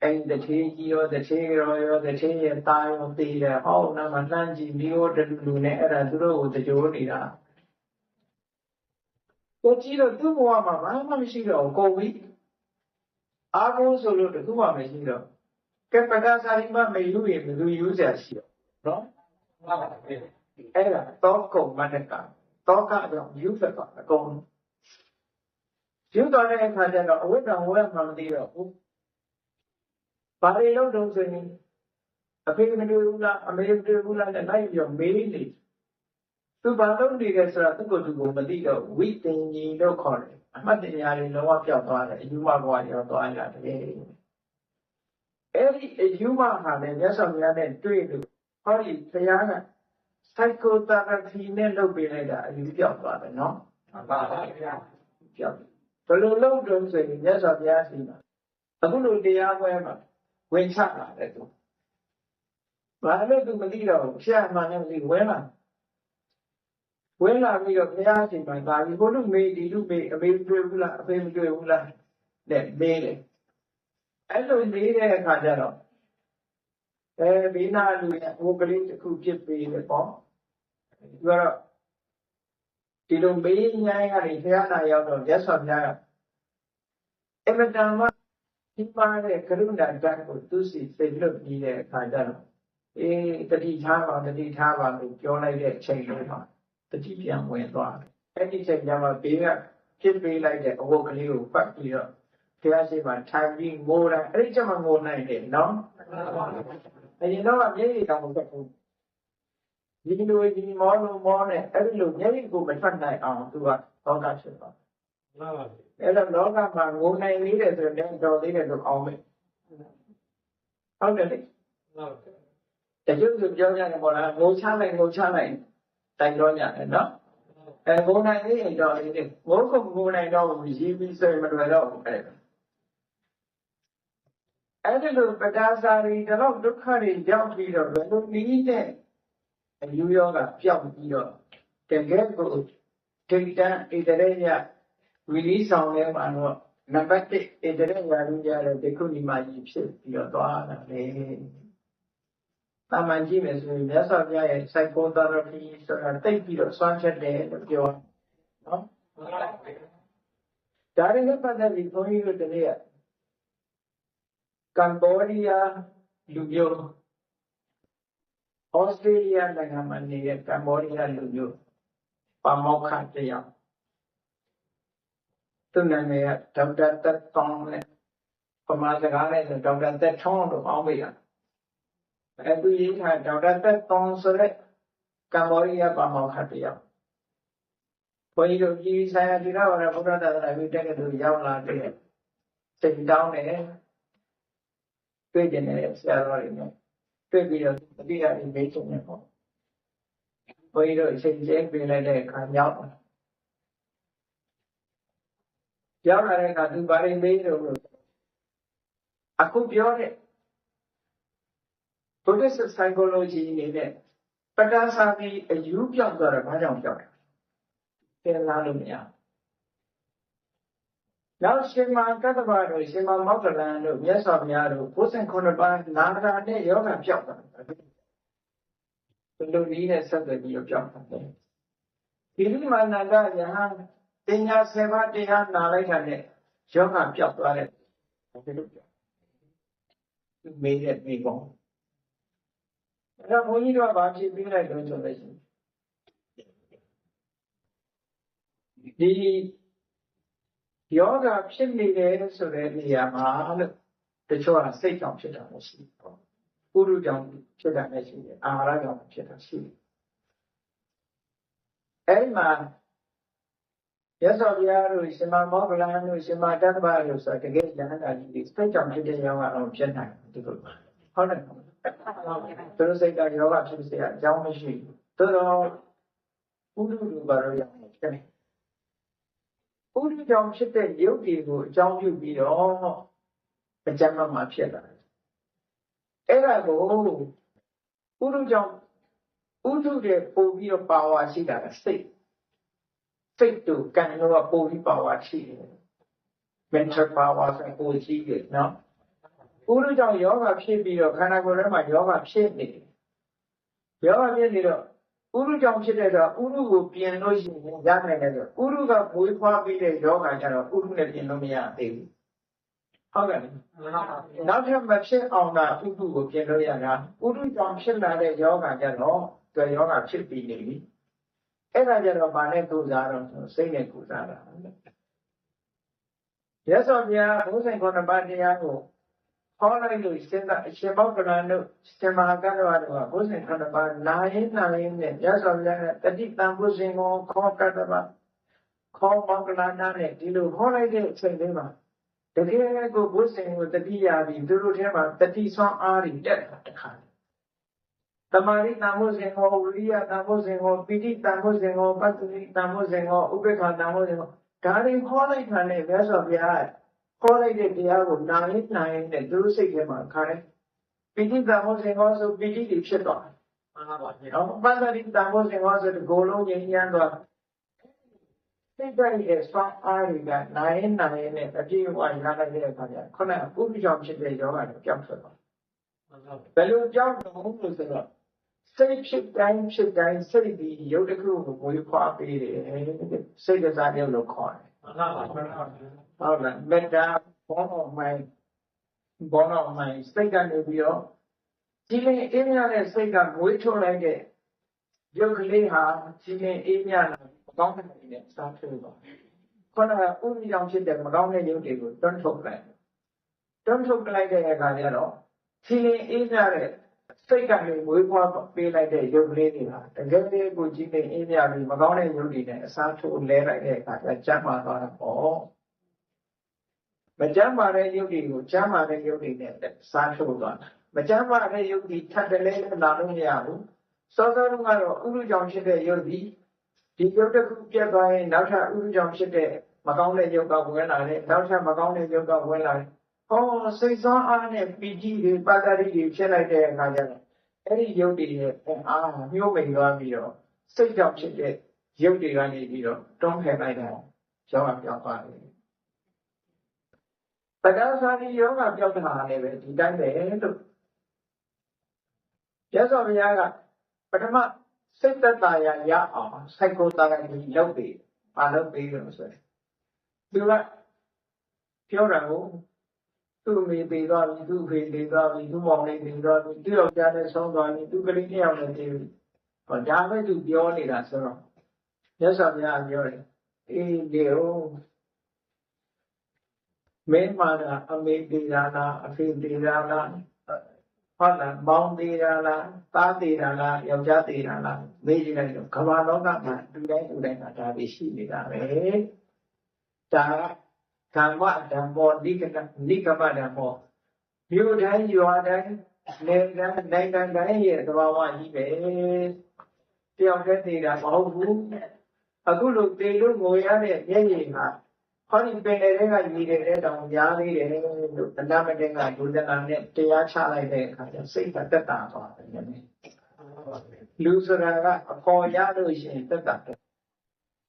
အဲ့ဒီတထေးကြီးရောတထေးရောတထေးရဲ့သားရောသိတယ်ဟောနာမလှမ်းကြည့်မျိုးတလူနဲ့အဲ့ဒါသူတို့ကိုတကြိုးနေတာကိုကြည့်တော့သူ့ဘဝမှာဘာမှမရှိတော့ကုန်ပြီအားကိုးဆိုလို့တခုမှမရှိတော့ကဲပဒါစာရိမမေယူရင်ဘယ်သူယူစရာရှိတော့နော်ဟုတ်ပါဘူးအဲ့ဒါတော့ကုန်မနဲ့ကတော့ကတော့ယူဖက်ကအကုန်ယူတော့တဲ့အခါကျတော့အဝိတ္တဝဲမှမသိတော့ဘူးဘာတွေလို့တုံးဆိုရင်အဖေမတွေ့ဘူးလားအမေမတွေ့ဘူးလားနဲ့လိုက်ပြီးတော့မေးနေသူဘာလို့နေလဲဆိုတာသူ့ကိုယ်သူကိုမသိတော့ဝိတင်ကြီးလို့ခေါ်တယ်အမှတ်တညာတွေလုံးဝပျောက်သွားတယ်အယူမဘဝရောသွားရတယ်အဲ့ဒီအယူမဟာလည်းမြတ်စွာဘုရားနဲ့တွေ့လို့ဟောဒီဘုရားကpsychotherapy နဲ့လုပ်ပေးလိုက်တာအယူပျောက်သွားတယ်နော်မှန်ပါပါဗျာပျောက်ဘယ်လိုလုပ်တုံးဆိုရင်မြတ်စွာဘုရားရှိမှာအခုလိုတရားပွဲမှာဝင်ချလာတယ်သူဘာလို့သူမသိတော့ဘူးဖြတ်မှန်းလည်းမသိဝင်လာပြီးတော့ဘုရားရှင်မှာဒါဒီဘုလူမေဒီလူမေအမေတွေ့ဘူးလားအဖေမတွေ့ဘူးလားတဲ့မေးတယ်အဲ့လိုနေတဲ့အခါကျတော့ဘေးနာလူရဲ့ဟိုကလေးတစ်ခုဖြစ်ပြီးတယ်ပေါ့သူကတော့ဒီလိုမေးညိုင်းကနေဘုရားနာရောက်တော့ရသော်ဘုရားကအမတန်မှဒီပါတဲ့ကရုဏာတတ်ကိုသူစီစိတ်လွတ်ပြီးတဲ့အခါကျတော့တတိထားပါလို့ပြောလိုက်တဲ့အချိန်လေးမှာတတိပြန်ဝင်သွားတယ်အဲ့ဒီချိန်ကျမှဘေးကဖြစ်ပေးလိုက်တဲ့အဝတ်ကလေးကိုပတ်ပြီးတော့ဘုရားရှိခိုးထိုင်ပြီးငိုတယ်အဲ့ဒီချက်မှငိုနိုင်တယ်နော်အရင်တော့မျက်ရည်တောင်မထွက်ဘူးဒီလိုဒီမောနဲ့အဲ့ဒီလိုမျက်ရည်ကိုမထွက်နိုင်အောင်သူကသောကဖြစ်သွားမှန်ပါပြီအဲ့တော့လောကမှာငိုနိုင်နေတယ်ဆိုရင်တော်သေးတယ်လို့အောင်မယ်ဟုတ်တယ်လေဟုတ်တချို့ဆိုပြောကြတယ်ပေါ့လားငိုချလိုက်တိုင်တော့ညတယ်နော်ငိုနိုင်နေရင်တော့ဒီငိုခုငိုနိုင်တော့ရေးပြီးဆိုရင်မလွယ်တော့ဘူးအဲ့ဒီလိုပဒါစာရီတော့ဒုက္ခတွေရောက်ပြီးတော့ဘယ်လိုနည်းနဲ့အယူရောဂါပျောက်ပြီးတော့တကယ်ကိုဒိဋ္ဌံဣတရေယဝိလိဆောင်ထဲမှာတော့ number 1ဧတရေရာလူကြတဲ့ဒီခုဒီမှာကြီးဖြစ်ပြီးတော့သွားတာလေတာမန်ကြည့်မယ်ဆိုရင်မြတ်စွာဘုရားရဲ့ psychotherapy ဆိုတာတိတ်ပြီးတော့စွမ်းချက်တယ်လို့ပြောနော်ဒါရင်းနဲ့ပတ်သက်ပြီးဘုန်းကြီးတို့တနေ့ကကမ္ဘောဒီးယားလူမျိုးဩစတြေးလျနိုင်ငံမှာနေတဲ့ကမ္ဘောဒီးယားလူမျိုးပါမောက္ခတယောက်သူနာမည်ကဒေါက်တာသက်သွန်နဲ့ပမာစကားနဲ့ဆိုဒေါက်တာသက်ထွန်းလို့အောင်းပေးတာအခုရေးထားဒေါက်တာသက်သွန်ဆိုတဲ့ကမ္ဘောဒီးယားပါမောက္ခတယောက်ဘုန်းကြီးတို့ပြည်ဆိုင်ရာဒီတော့ဗုဒ္ဓသာသနာ့တက္ကသိုလ်ရောက်လာတဲ့စိတ်တောင်းတယ်တွေ့ကျင်တဲ့ဆရာတော်တွေနဲ့တွေ့ပြီးတော့တတိယအမေးဆုံးနေပေါ့ဘုန်းကြီးတို့အချိန်ကျဲပြင်လိုက်တဲ့အခါရောက်လာတဲ့အခါသူဘာတွေမေးလို့အခုပြောတဲ့ Buddhist psychology နေတဲ့ပဋ္ဌာန်းစာပြီးအယူပြောက်သွားတာဘာကြောင့်ပြောက်လဲသင်လာလို့မရနောက်ရှင်မကတ္တဗတို့ရှင်မမောက္ကလန်တို့မြတ်စွာဘုရားတို့59ပါးနာဂရာနဲ့ယောဂပြောက်တာဘယ်လိုနည်းနဲ့ဆက်သွယ်ပြီးပြောက်တာလဲဒီလိုမှနန္ဒယဟန်တင်ညာ7ပါးတရားနာလိုက်တာနဲ့ယောဂပြောက်သွားတယ်ဘယ်လိုပြောသူမေးတဲ့မိကောအဲ့တော့ဘုန်းကြီးတို့ကဘာဖြစ်ပြီးလိုက်လို့ဆိုလို့ရှိရင်ဒီယောဂဖြစ်နေတယ်ဆိုတဲ့နေရာမှာလို့တချို့ကစိတ်ကြောင့်ဖြစ်တာလည်းရှိတယ်ပေါ့ပုရုကြောင့်ဖြစ်တာလည်းရှိတယ်အာဟာရကြောင့်ဖြစ်တာရှိတယ်အဲ့မှာရသော်ဘုရားတို့ရှင်မမောဂလန်တို့ရှင်မတတ္တဗတို့ဆိုတကယ်ဉာဏ်သာကြီးစိတ်ကြောင့်ဖြစ်တဲ့ယောဂအောင်ဖြစ်နိုင်တယ်ဒီလိုဟုတ်တယ်သူတို့စိတ်ကယောဂဖြစ်เสียအကြောင်းမရှိဘူးသို့တော့ပုရုလူဘာလို့ရောက်နေတယ်ပုရိကြောင့်ဖြစ်တဲ့ရုပ်တွေကိုအကြောင်းပြုပြီးတော့အကျမ်းမှာဖြစ်လာတယ်။အဲ့ဒါကိုပုရိကြောင့်ဥဒုတဲ့ပို့ပြီးတော့ပါဝါရှိတာကစိတ်တို့ကံတော့ပို့ပြီးပါဝါရှိတယ်။ mental power ဆိုပို့ရှိတယ်နော်။ပုရိကြောင့်ယောဂဖြစ်ပြီးတော့ခန္ဓာကိုယ်ထဲမှာယောဂဖြစ်နေတယ်။ယောဂဖြစ်နေတော့ဥရုကြောင့်ဖြစ်တဲ့တော့ဥရုကိုပြင်လို့ရှိရင်ရနိုင်တယ်ဆိုဥရုကမွေးဖွားပြီးတဲ့ယောဂကြတော့ဥရုနဲ့ပြင်လို့မရသေးဘူးဟုတ်ကဲ့နောက်ထပ်မဖြစ်အောင်တာဥရုကိုပြင်လို့ရတာဥရုကြောင့်ဖြစ်လာတဲ့ယောဂကြတော့သူယောဂဖြစ်ပြီးနေပြီအဲ့ဒါကြတော့ဗာနဲ့ကုစားတော့စိတ်နဲ့ကုစားတာရသော်ဗျာဘုဇင်9ပါးတရားကိုဟောလိုက်လို့ရှင်မောက္ကလန်တို့ရှင်မဟာကတ္တဝါတို့ကဘုဇင်9ပါးနာရင်းနဲ့ရသော်ဗျာတတိတံဘုဇင်ကိုခေါ်ကတ္တဝါခေါ်မောက္ကလန်နဲ့ဒီလိုဟောလိုက်တဲ့အချိန်လေးမှာတကယ်ကိုဘုဇင်ကိုတတိယပြီးသူတို့ထဲမှာတတိဆွမ်းအားတွေတက်တာတခါတမာရိတံဘုဇင်ကိုဝိရိယတံဘုဇင်ကိုပိဋိတံဘုဇင်ကိုပတ္တိတံဘုဇင်ကိုဥပေက္ခတံဘုဇင်ကိုဒါတွေဟောလိုက်တာနဲ့ရသော်ဗျာခေါ်လိုက်တဲ့တရားကိုနာရင်းနဲ့သူတို့စိတ်ထဲမှာခါတယ်ပိဋိတံဘုဇင်ကိုဆိုပိဋိတွေဖြစ်သွားတယ်မှန်ပါပါနော်ပတ္တိတံဘုဇင်ကိုဆိုဒီကိုယ်လုံးငြိမ်းချမ်းသွားစိတ်ဓာတ်ရဲ့စွမ်းအားတွေကနာရင်းနဲ့အပြည့်အဝရလိုက်တဲ့အခါကျခုနကပုရိကြောင့်ဖြစ်တဲ့ယောဂတွေကြောက်ထွက်သွားဘယ်လိုကြောက်တော့လို့ဆိုတော့စိတ်ဖြစ်တိုင်းစိတ်ဒီရုပ်တစ်ခုကိုဝေခွာပေးတယ်စိတ်ကစားရုပ်လို့ခေါ်တယ်ဟုတ်လားမေတ္တာဘောတော်မိုင်းစိတ်ကနေပြီးတော့ဒီလေအေးမြတဲ့စိတ်ကမွေးထုတ်လိုက်တဲ့ရုပ်ကလေးဟာဒီလေအေးမြလာမကောင်းတဲ့နေနဲ့စားထုတ်သွားခုနကဥပ္ပယောင်ဖြစ်တဲ့မကောင်းတဲ့ရုပ်တွေကိုတွန်းထုတ်လိုက်တဲ့အခါကျတော့ဒီလေအေးမြတဲ့စိတ်ကနေမွေးဖွားပေးလိုက်တဲ့ရုပ်ကလေးတွေဟာတကယ်ကိုကြည့်နေအေးမြပြီးမကောင်းတဲ့ရုပ်တွေနဲ့အစားထိုးလဲလိုက်တဲ့အခါကျကျမ်းမာသွားတာပေါ့မကျမ်းမာတဲ့ရုပ်တွေကိုကျမ်းမာတဲ့ရုပ်တွေနဲ့စားထိုးသွားတာမကျမ်းမာတဲ့ရုပ်တွေထပ်တလဲလာလို့မရဘူးစောစောတုန်းကတော့ဥရုကြောင့်ဖြစ်တဲ့ရုပ်ဒီရုပ်တစ်ခုပြတ်သွားရင်နောက်ထပ်ဥရုကြောင့်ဖြစ်တဲ့မကောင်းတဲ့ရုပ်ကဝင်လာတယ်နောက်ထပ်မကောင်းတဲ့ရုပ်ကဝင်လာတယ်ဟောစိတ်ဆောင်းအားနဲ့ပီတိတွေပါတာတွေဖြစ်လိုက်တဲ့အခါကျတော့အဲ့ဒီရုပ်တွေရဲ့အားမျိုးမိန်သွားပြီးတော့စိတ်ကြောင့်ဖြစ်တဲ့ရုပ်တွေကနေပြီးတော့တွန်းဖယ်လိုက်တာရောဂါပြောင်းသွားတယ် Padasari yoga pyotana di time to yes of yaga Padama sit that I ya psychotara lobi say do that pure tu me be God do be God do morning be God do of that song on do getting out of the but Java to be only that so yes of yaga main mana ame dirana afi dirana hala bound dirana ta dirana yauja dirana meji nai lo kama loka ma tu dai ma da bi shi nida be da dhamma dhammo nikama dhammo yu dai yua dai ne dai nai dai ye tabawa ji be tyaw ke tira ma hou bu aku lo te lo ngoi ya de nyen nyen ma Honey Benega needed on Yali and the Namadinga, Budana, Tiacha like that, say that the Tata. Loser, a poor Yadu is in the doctor.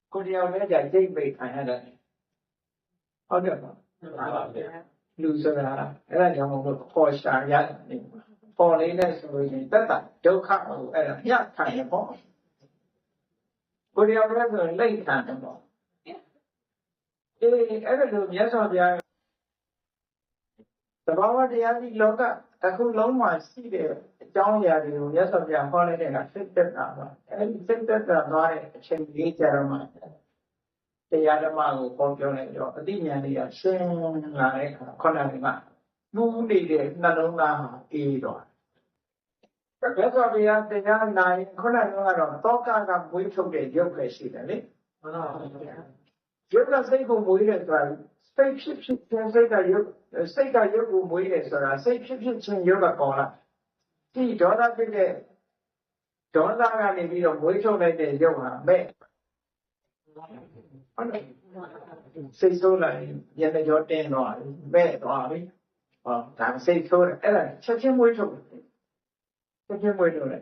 Could you have made a day I had a other loser, and I don't know, poor star yet. Four ladies were in the don't come at a yacht kind of ball. Could you have rather a late kind of ball? Every room, yes, of the Baba Diadi Loka, a good long one, see there, John Yadu, yes, of the holiday, and fitted now, and fitted the body, change the Jeremiah. The Yadama, Pompion, the Dinia, Shin, Konama, Moody, Nanona, Edo. Yes, of the young nine, Konama, Toka, we took a yoke, Yoga say go moire to spaceship say that you say that you go moire so say ship yoga kola. See dollar bit dollar and be a moito like the yoga me. Say so like yen your ten or me or time say so check him moito. Check him moito.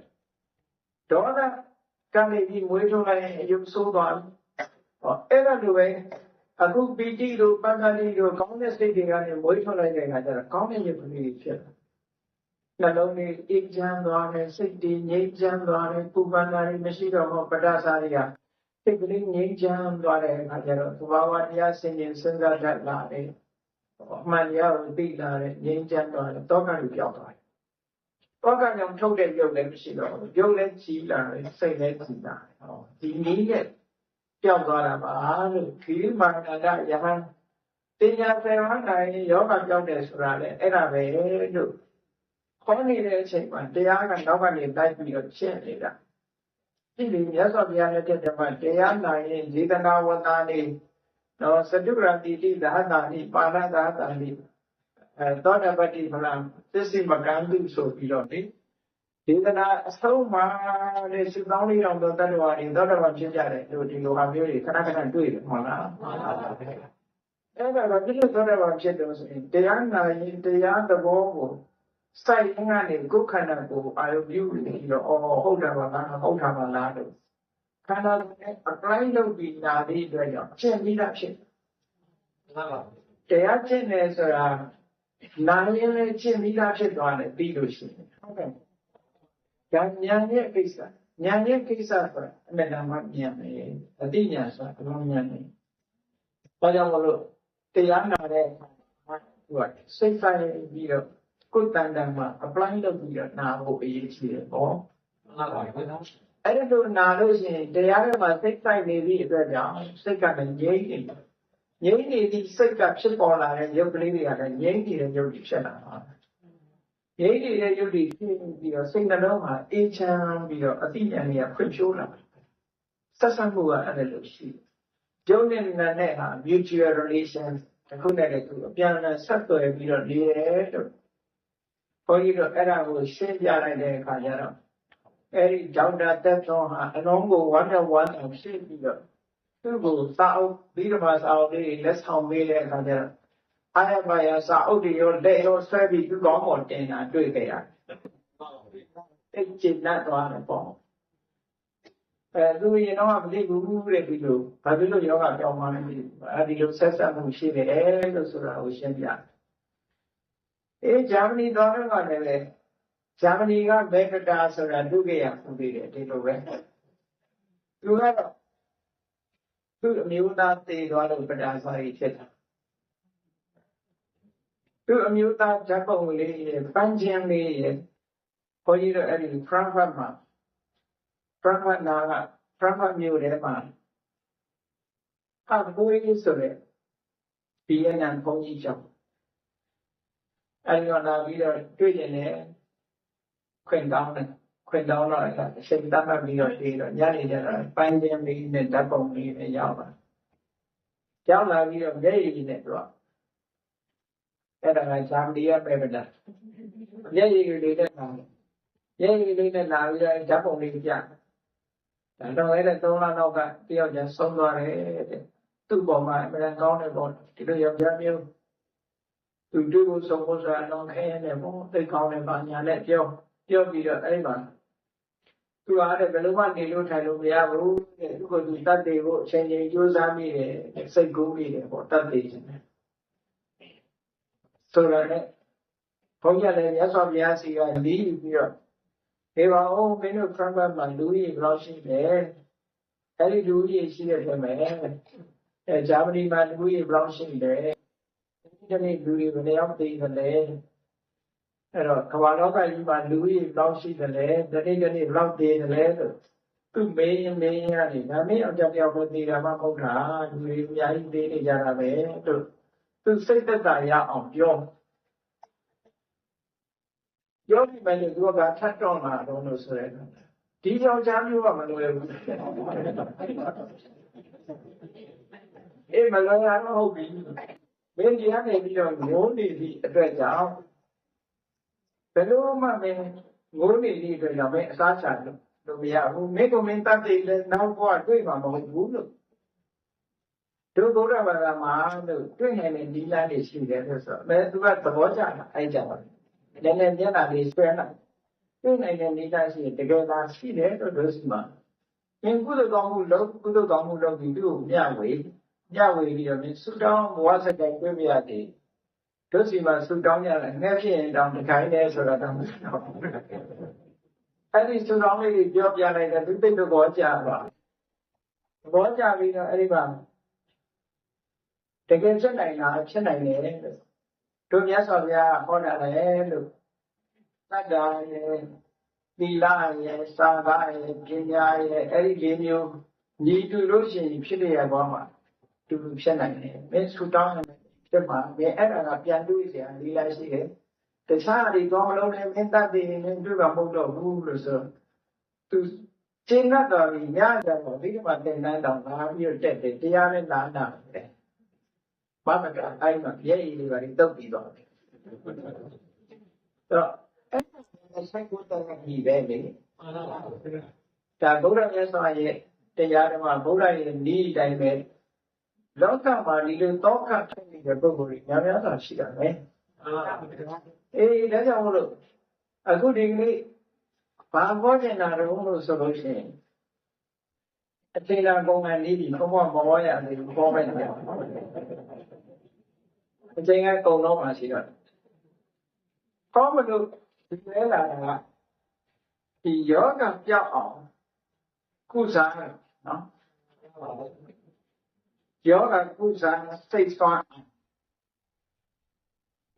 Dollar can be moito like you so on. Era do a good BT to Pangani to Congress taking on a motion like a common information. Not only exam on city, exam on Pubanari, Meshiro, Padasaria, taking exam on a Wawadia singing Sunda that lane. Mania would be done, exam on a Tokan Yoga. Tokan told that you let Meshiro, you let see, say let's see that. The needed. ပြောက်သွားတာပါလို့ဒီမာနန္ဒယဟန်ပညာသင်ဟောနိုင်ယောဂပြောက်တယ်ဆိုတာလေအဲ့ဒါပဲလို့ခေါ်နေတဲ့အချိန်မှာတရားကနောက်ကနေလိုက်ပြီးတော့ရှင်းနေတာဒီလိုမြတ်စွာဘုရားရဲ့တဲ့မှာတရားနိုင်ရင်ဇေတနာဝတ္တနေတော့စတုရတိတိသဟတာနိပါဏသဟတာနိသောတပတ္တိဖလံသစ္စိမကံတုဆိုပြီးတော့ဒီဒေသနာအဆုံးမှာလေစုပေါင်းလေးတော်တတ္တဝါတွေသောတပန်ဖြစ်ကြတယ်လို့ဒီလိုဟာမျိုးတွေခဏခဏတွေ့တယ်ဟုတ်လားမှန်ပါပါအဲ့ဒါကဒီလိုသောတပန်ဖြစ်တယ်ဆိုရင်တရားနာရင်တရားသဘောကိုစိုက်ရင်းကနေကိုယ်ခန္ဓာကိုအာရုံပြုပြီးတော့ဟုတ်တာပါလားဟုတ်တာပါလားလို့ခန္ဓာနဲ့အတိုင်းလုပ်ပြီးနာပြီးအတွက်ကြောင့်ရှင်းပြီးသားဖြစ်မှန်ပါတရားရှင်းတယ်ဆိုတာနာရင်လည်းရှင်းပြီးသားဖြစ်သွားတယ်ပြီးလို့ရှိရင်ဟုတ်ကဲ့ဉာဏ်ရဲ့ကိစ္စဉာဏ်ရဲ့ကိစ္စဆိုတာအမှန်တမ်းမှဉာဏ်ပဲအတိဉာဏ်ဆိုတာဘယ်လိုဉာဏ်လဲဘာကြောင့်မလို့တရားနာတဲ့သူကစိတ်ဆိုင်ပြီးတော့ကိုယ်တန်တန်မှာ apply လုပ်ပြီးတော့နာဖို့အရေးကြီးတယ်ပေါ့မှန်ပါပါအဲ့ဒါလိုနာလို့ရှိရင်တရားထဲမှာစိတ်ဆိုင်နေပြီးအတွက်ကြောင့်စိတ်ကလည်းငြိမ့်နေတယ်ငြိမ့်နေပြီးစိတ်ကဖြစ်ပေါ်လာတဲ့ရုပ်ကလေးတွေကလည်းငြိမ့်နေတဲ့ရုပ်တွေဖြစ်လာတာငြိမ့်နေတဲ့ရုပ်တွေဖြစ်ပြီးတော့စိတ်နှလုံးမှာအေးချမ်းပြီးတော့အသိဉာဏ်တွေကဖွံ့ဖြိုးလာဆက်ဆံမှုကအဲ့ဒါလိုရှိတယ်ရုပ်နဲ့နာနဲ့ဟာ mutual relation တစ်ခုနဲ့တစ်ခုအပြန်အလှန်ဆက်သွယ်ပြီးတော့နေတယ်လို့ဘုန်းကြီးတို့အဲ့ဒါကိုရှင်းပြလိုက်တဲ့အခါကျတော့အဲ့ဒီဒေါက်တာတက်သွန်ဟာအလုံးကို1-1အောင်ရှင်းပြီးတော့သူ့ကိုစာအုပ်ပြီးတော့စာအုပ်လေးလက်ဆောင်ပေးတဲ့အခါကျတော့အားရပါရစာအုပ်တွေရောလက်ရောဆွဲပြီးသူ့ကောင်းပေါ်တင်တာတွေ့ကြရတယ်။အဲ့ကျင့်တတ်သွားတယ်ပေါ့။သူရင်တော့မသိဘူးတဲ့ဒီလိုဘာဖြစ်လို့ယောဂပြောင်းမှန်းမသိဘူး။အဲဒီလိုဆက်ဆက်မှုရှိတယ်လို့ဆိုတာကိုရှင်းပြ ဂျာမနီသွားတော့ကလည်းပဲဂျာမနီကဘေကတာဆိုတာဒုက္ခရပူပြီးတယ်ဒီလိုပဲသူကတော့သူ့အမျိုးသားတည်သွားလို့ပဒါစာရီဖြစ်တာသူ့အမျိုးသားဓာတ်ပုံလေးရဲ့ပန်းချင်းလေးရဲ့ဘုန်းကြီးတို့အဲ့ဒီဖရန့်ဖတ်မှာဖရန့်ဖတ်နာကဖရန့်ဖတ်မြို့ထဲမှာအဘိုးကြီးဆိုတဲ့ဗီယက်နမ်ဘုန်းကြီးကျောင်းအဲ့ဒီတော့လာပြီးတော့တွေ့တယ်နဲ့ခွင့်တောင်းတယ်ခွင့်တောင်းတော့အချိန်တတ်မှတ်ပြီးတော့ဒီတော့ညနေကျတော့ပန်းချင်းလေးနဲ့ဓာတ်ပုံလေးနဲ့ရောက်လာရောက်လာပြီးတော့မျက်ရည်နဲ့တော့အဲ့ဒါကဂျာမနီကပဲမလားမျက်ရည်လေးနဲ့လာမျက်ရည်လေးနဲ့လာပြီးတော့ဓာတ်ပုံလေးပြဒါတော့အဲ့ဒါ3လနောက်ကတယောက်ကျဆုံးသွားတယ်တဲ့သူ့ပေါ်မှာအမှန်ကောင်းတဲ့ပေါ်ဒီလိုယောက်ျားမျိုးသူတွေ့ဖို့ဆုံးဖို့ဆိုတာတော့ခဲရတယ်ပေါ့သိကောင်းတယ်ပါညာနဲ့ပြောပြီးတော့အဲ့မှာသူကအဲ့ဘယ်လိုမှနေလို့ထိုင်လို့မရဘူးတဲ့သူကသူတတ်တယ်ဖို့အချိန်ချင်းကြိုးစားမိတယ်စိတ်ကူးမိတယ်ပေါ့တတ်တယ်ရှင်ဆိုတော့လည်းဘုန်းကြီးလည်းမြတ်စွာဘုရားစီကလီးပြီးတော့ဒီပါဦးမင်းတို့ဖရန့်ဖတ်မှာလူကြီးဘယ်လောက်ရှိလဲအဲ့ဒီလူကြီးရှိတဲ့ထဲမှာဂျာမနီမှာလူကြီးဘယ်လောက်ရှိလဲဒီနေ့လူကြီးဘယ်နှယောက်သိသလဲအဲ့တော့ကမ္ဘာလောကကြီးမှာလူကြီးဘယ်လောက်ရှိသလဲဒီနေ့ဘယ်လောက်သိသလဲလို့သူမေးရတယ်ဒါမင်းအောင်ကြောက်ကိုသိတာမှမဟုတ်တာလူကြီးအများကြီးသိနေကြတာပဲလို့သူစိတ်သက်သာရအောင်ပြောပြီးမှလည်းသူကထပ်တော့လာတော့လို့ဆိုရဲဒီကြောင့်ချမ်းမျိုးကမလွယ်ဘူးအေးမလွယ်ရတော့ဟုတ်ပြီမင်းဒီကနေပြီးတော့ငိုးနေသည့်အတွက်ကြောင့်ဘယ်လိုမှမင်းငိုးနေသည့်အတွက်ကြောင့်မင်းအစားချလို့မရဘူးမင်းကမင်းတတ်တယ်လည်းနောက်ဘဝတွေ့မှာမဟုတ်ဘူးလို့တို့ဘုရားဘာသာမှာလို့တွေ့နိုင်တဲ့ဒီလမ်းတွေရှိတယ်လို့ဆိုတော့သူကသဘောကျတာအဲ့ကြောင့်လည်းမျက်နှာလေးဆွဲလိုက်တွေ့နိုင်တဲ့နေသားရှိတကယ်သာရှိတယ်လို့တို့စီမှာသင်ကုသိုလ်ကောင်းမှုလုပ်ပြီးသူ့ကိုမျှဝေပြီးတော့မင်းဆုတောင်းဘဝစတိုင်တွေ့မရသေးတို့စီမှာဆုတောင်းရတယ်ငှက်ဖြစ်ရင်တောင်းတခိုင်းတယ်ဆိုတာတော့မဟုတ်ဘူးအဲ့ဒီဆုတောင်းလေးပြောပြလိုက်တယ်သူသိတဲ့ဘောကြပါသဘောကျပြီးတော့အဲ့ဒီမှာတကယ်ဖြစ်နိုင်တာဖြစ်နိုင်တယ်လို့တို့မြတ်စွာဘုရားဟောတာလေလို့သတ္တာရဲ့သီလရဲ့စာကရဲ့ပညာရဲ့အဲ့ဒီလေးမျိုးညီတူလို့ရှိရင်ဖြစ်ရပါမှာတူဖြစ်နိုင်တယ်မင်းဆူတောင်းရင်ဖြစ်မှာမင်းအဲ့ဒါကပြန်တွေးเสียလေးလိုက်ရှိတယ်တခြားတွေတော့မလုံးနဲ့မင်းတတ်တယ်မင်းတွေ့မှာမဟုတ်တော့ဘူးလို့ဆိုသူရှင်းတော့ညကြတော့ဒီမှာသင်တန်းတောင်လာပြီးတော့တက်တယ်တရားနဲ့လာတာပဲဘာမှကအဲ့မှာပြည့်ရည်တွေပါတုတ်ပြီးတော့တော့အဲ့ဆိုင်ကိုတော့ဒီပဲလေဒါဗုဒ္ဓမြတ်စွာရဲ့တရားဓမ္မဗုဒ္ဓရဲ့ဤတိုင်းပဲလောကမှာဒီလိုတောခဖြစ်နေတဲ့ပုဂ္ဂိုလ်တွေများများစွာရှိတာပဲအေးဒါကြောင့်မို့လို့အခုဒီကနေ့ဘာဘောကျင်တာတော့လို့ဆိုလို့ရှိရင်အသေးလာကုန်ကနေပြီးဘုံဘမောရသေးဘူးဘောပဲနေအချိန်ကကုန်တော့မှရှိတော့ကောင်းမလို့ဒီလဲလာတာကဒီယောဂပြောက်အောင်ကုစားနော်ယောဂကုစားစိတ်ဆွမ်း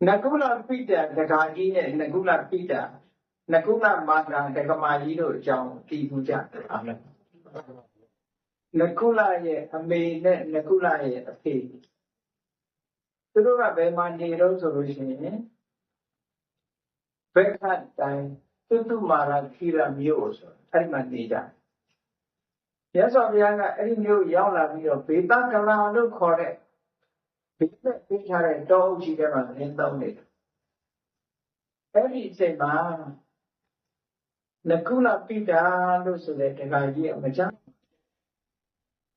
နကုလပိတ္တဒကာကြီးနဲ့နကုလပိတ္တနကုလမာတာဒကမာကြီးတို့အကြောင်းသိဘူးကြအာမင်နကုလရဲ့အမေနဲ့နကုလရဲ့အဖေသူတို့ကဘယ်မှာနေတော့ဆိုလို့ရှိရင်ဘက်ခတ်တိုင်းသူမာရခိရမြို့ဆိုအဲ့ဒီမှာနေကြမြတ်စွာဘုရားကအဲ့ဒီမြို့ရောက်လာပြီးတော့ဘေတကလာလို့ခေါ်တဲ့ဘေးနဲ့ပြထားတဲ့တောအုပ်ကြီးထဲမှာနေသုံးနေတယ်အဲ့ဒီအချိန်မှာနကုလပိတာလို့ဆိုတဲ့ဒကာကြီးအမချမ်း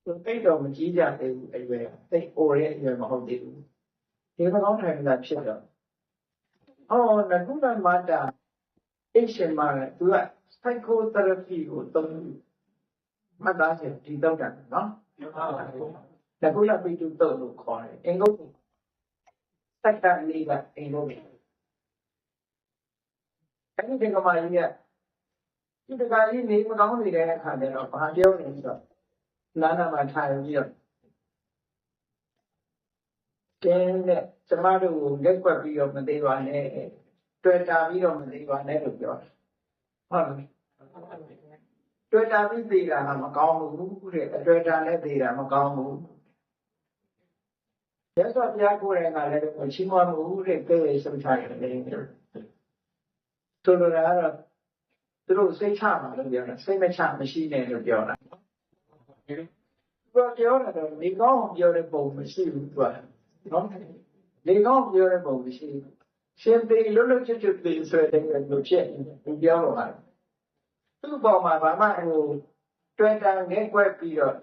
သူတိတ်တော်မကြီးကြသေးဘူးအရွယ်တိတ်အိုရဲ့အရွယ်မဟုတ်သေးဘူးဒီကောင်းထိုင်တာဖြစ်တော့နကုလမာတာအရှင်မာကသူက psychotherapy ကိုသုံးမှတ်သားချက်ဒီတော့တာနော်နကုလပိတုတုတ်လို့ခေါ်တယ်အင်္ဂုတ္တတက္ကနိကအင်္ဂုတ္တ အဲ့ဒီကမာကြီးကဒီတကာကြီးနေမကောင်းနေတဲ့အခါကျတော့ဘာပြောနေဆိုတော့နာနာမှာထိုင်ပြီးတော့ကျင်းတဲ့ကျမတို့ကိုလက်ကွက်ပြီးတော့မသေးပါနဲ့တွေ့တာပြီးတော့မသေးပါနဲ့လို့ပြောတယ်ဟုတ်လားတွေ့တာပြီးသေးတာမကောင်းဘူးတဲ့အတွေ့တာနဲ့သေးတာမကောင်းဘူးရသော်ဘုရားကိုယ်တိုင်ကလည်းချီးမွမ်းမှုတဲ့ကဲဆုံးချရတယ်ဆိုလိုတာကတော့သူတို့စိတ်ချမှာလို့ပြောတာစိတ်မချမရှိနဲ့လို့ပြောတာပြောတာတော့ဒီကောင်းပြောတဲ့ပုံမရှိဘူးသူကနော်ဒီကောင်းပြောတဲ့ပုံမရှိဘူးရှင်သေးလွတ်လွတ်ချွတ်ချွတ်သေးဆိုတဲ့လူဖြစ်သူပြောတော့တာသူ့ပေါ်မှာဘာမှတွေ့တာငဲ့ကွက်ပြီးတော့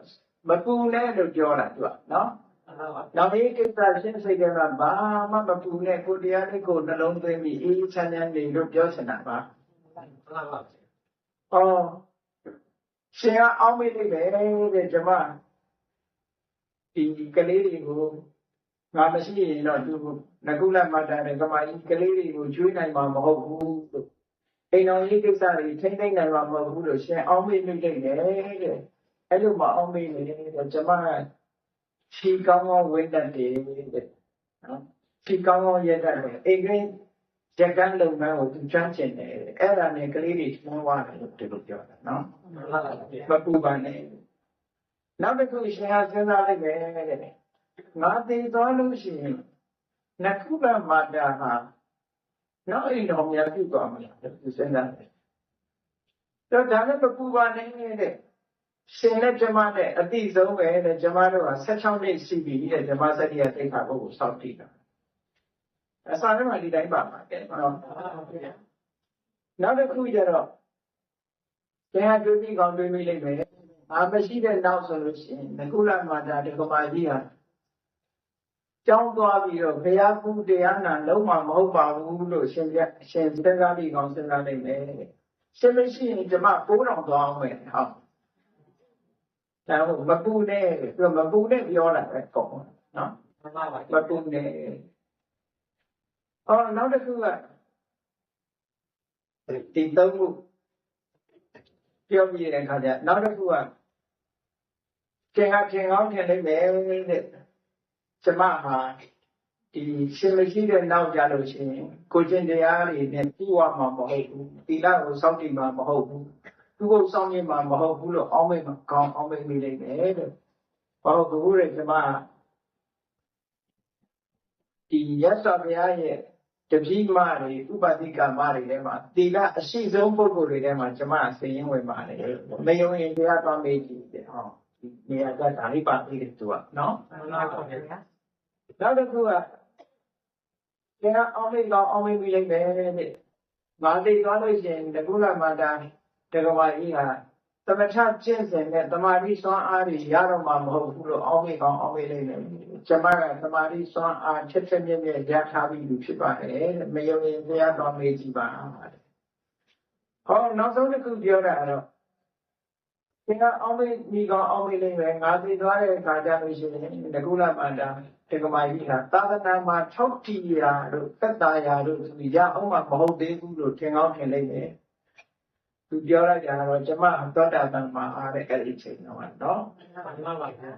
မပူနဲ့လို့ပြောတာသူကနော်နောက်ဒီကိစ္စရှင်းစိတ်ထဲမှာဘာမှမပူနဲ့ကိုတရားလေးကိုနှလုံးသွင်းပြီးအေးချမ်းချမ်းနေလို့ပြောချင်တာပါရှင်ကအောင်းမိလိမ့်မယ်တဲ့ကျမဒီကလေးတွေကိုငါမရှိရင်တော့သူငကုလမတ္တနဲ့ကမာကြီးကလေးတွေကိုကျွေးနိုင်မှာမဟုတ်ဘူးလို့အိမ်တော်ကြီးကိစ္စတွေထိမ့်သိမ့်နိုင်မှာမဟုတ်ဘူးလို့ရှင်အောင်းမိလိမ့်တယ်တဲ့အဲ့လိုမအောင်းမိနေတယ်ကျမခြေကောင်းကောင်းဝိတ္တတယ်တဲ့နော်ခြေကောင်းကောင်းရက်တယ်အိမ်ကင်းရက်ကန်းလုပ်ငန်းကိုသူချမ်းကျင်တယ်အဲ့ဒါနဲ့ကလေးတွေထွန်းသွားတယ်လို့ဒီလိုပြောတာနော်မပူပါနဲ့နောက်တစ်ခုရှင်ဟာစဉ်းစားလိုက်မယ်တဲ့ငါသိသွားလို့ရှိရင်နကုလမာတာဟာနောက်အိမ်တော်များပြုသွားမှာသူစဉ်းစားတယ်တော့ဒါလည်းမပူပါနဲ့တဲ့ရှင်နဲ့ကျမနဲ့အတိဆုံးပဲတဲ့ကျမတို့က16နှစ်ရှိပြီတဲ့ကျမစတိယသိက္ခာပုဒ်ကိုစောင့်တည်တာအစာထဲမှာဒီတိုင်းပါမှာကဲနော်နောက်တစ်ခုကျတော့ကျန်တွေးပြီးကောင်းတွေးမိလိမ့်မယ်မရှိတဲ့နောက်ဆိုလို့ရှိရင်နကုလမာတာဒကမာကြီးဟာကျောင်းသွားပြီးတော့ဘုရားကူတရားနာလုံးဝမဟုတ်ပါဘူးလို့ရှင်စဉ်းစားပြီးကောင်းစဉ်းစားနိုင်မယ်ရှင်မရှိရင်ကျမပိုးတော်သွားအောင်မယ်ဟုတ်ဒါမပူနဲ့သူမပူနဲ့ပြောတာပဲပေါ့နော်မပူနဲ့နောက်တစ်ခုကဒီသုံးခုပြောပြတဲ့အခါကျနောက်တစ်ခုကကျင်ကောင်းထင်လိုက်မယ်တဲ့ကျမဟာဒီရှင်မရှိတဲ့နောက်ကြလို့ရှိရင်ကိုကျင့်တရားတွေနဲ့ပြုရမှာမဟုတ်ဘူးသီလကိုစောင့်တည်မှာမဟုတ်ဘူးသူ့ကိုစောင့်နေမှာမဟုတ်ဘူးလို့အောင်းမိတ်မှာကောင်းအောင်းမိတ်မိလိုက်တယ်တဲ့ဘာလို့ကူတဲ့ကျမဒီရသော်ဘုရားရဲ့တပည့်မတွေဥပတိကမတွေထဲမှာသီလအရှိဆုံးပုဂ္ဂိုလ်တွေထဲမှာကျမစည်ရင်းဝင်ပါတယ်မယုံရင်တရားသွားမေးကြည့်တယ်ဟောဒီနေရာကဒါလေးပါသေးတယ်သူကနော်နောက်တစ်ခုကကျန်အောင်မိတ်ကောင်းအောင်မိတ်ပြီးလိုက်မယ်တဲ့ငါသိသွားလို့ရှိရင်တကုလမာတာတက္ကမကြီးဟာသမထကျင့်စဉ်နဲ့တမာတိစွမ်းအားတွေရတော့မှာမဟုတ်ဘူးလို့အောင်မိတ်ကောင်းအောင်မိတ်လိုက်တယ်ကျမကတမာတိစွမ်းအားချက်မြက်ရထားပြီးလူဖြစ်ပါတယ်မယုံရင်တရားတော်မေးကြည့်ပါဟောနောက်ဆုံးတစ်ခုပြောတာတော့သင်ကအောင်မိတ်မိကောင်းအောင်မိတ်လိုက်မယ်ငါသိသွားတဲ့အခါကျလို့ရှိရင်တကုလမာတာတက္ကမကြီးဟာသာသနာမှာ6တိရာတို့သက်တာရာတို့ဆိုရအောင်မှာမဟုတ်သေးဘူးလို့ထင်ကောင်းထင်လိုက်တယ်သူပြောလိုက်တာတော့ကျမသောတာပန်မှာအားတဲ့အဲ့ဒီချိန်တော့နော်မှန်ပါဗျာ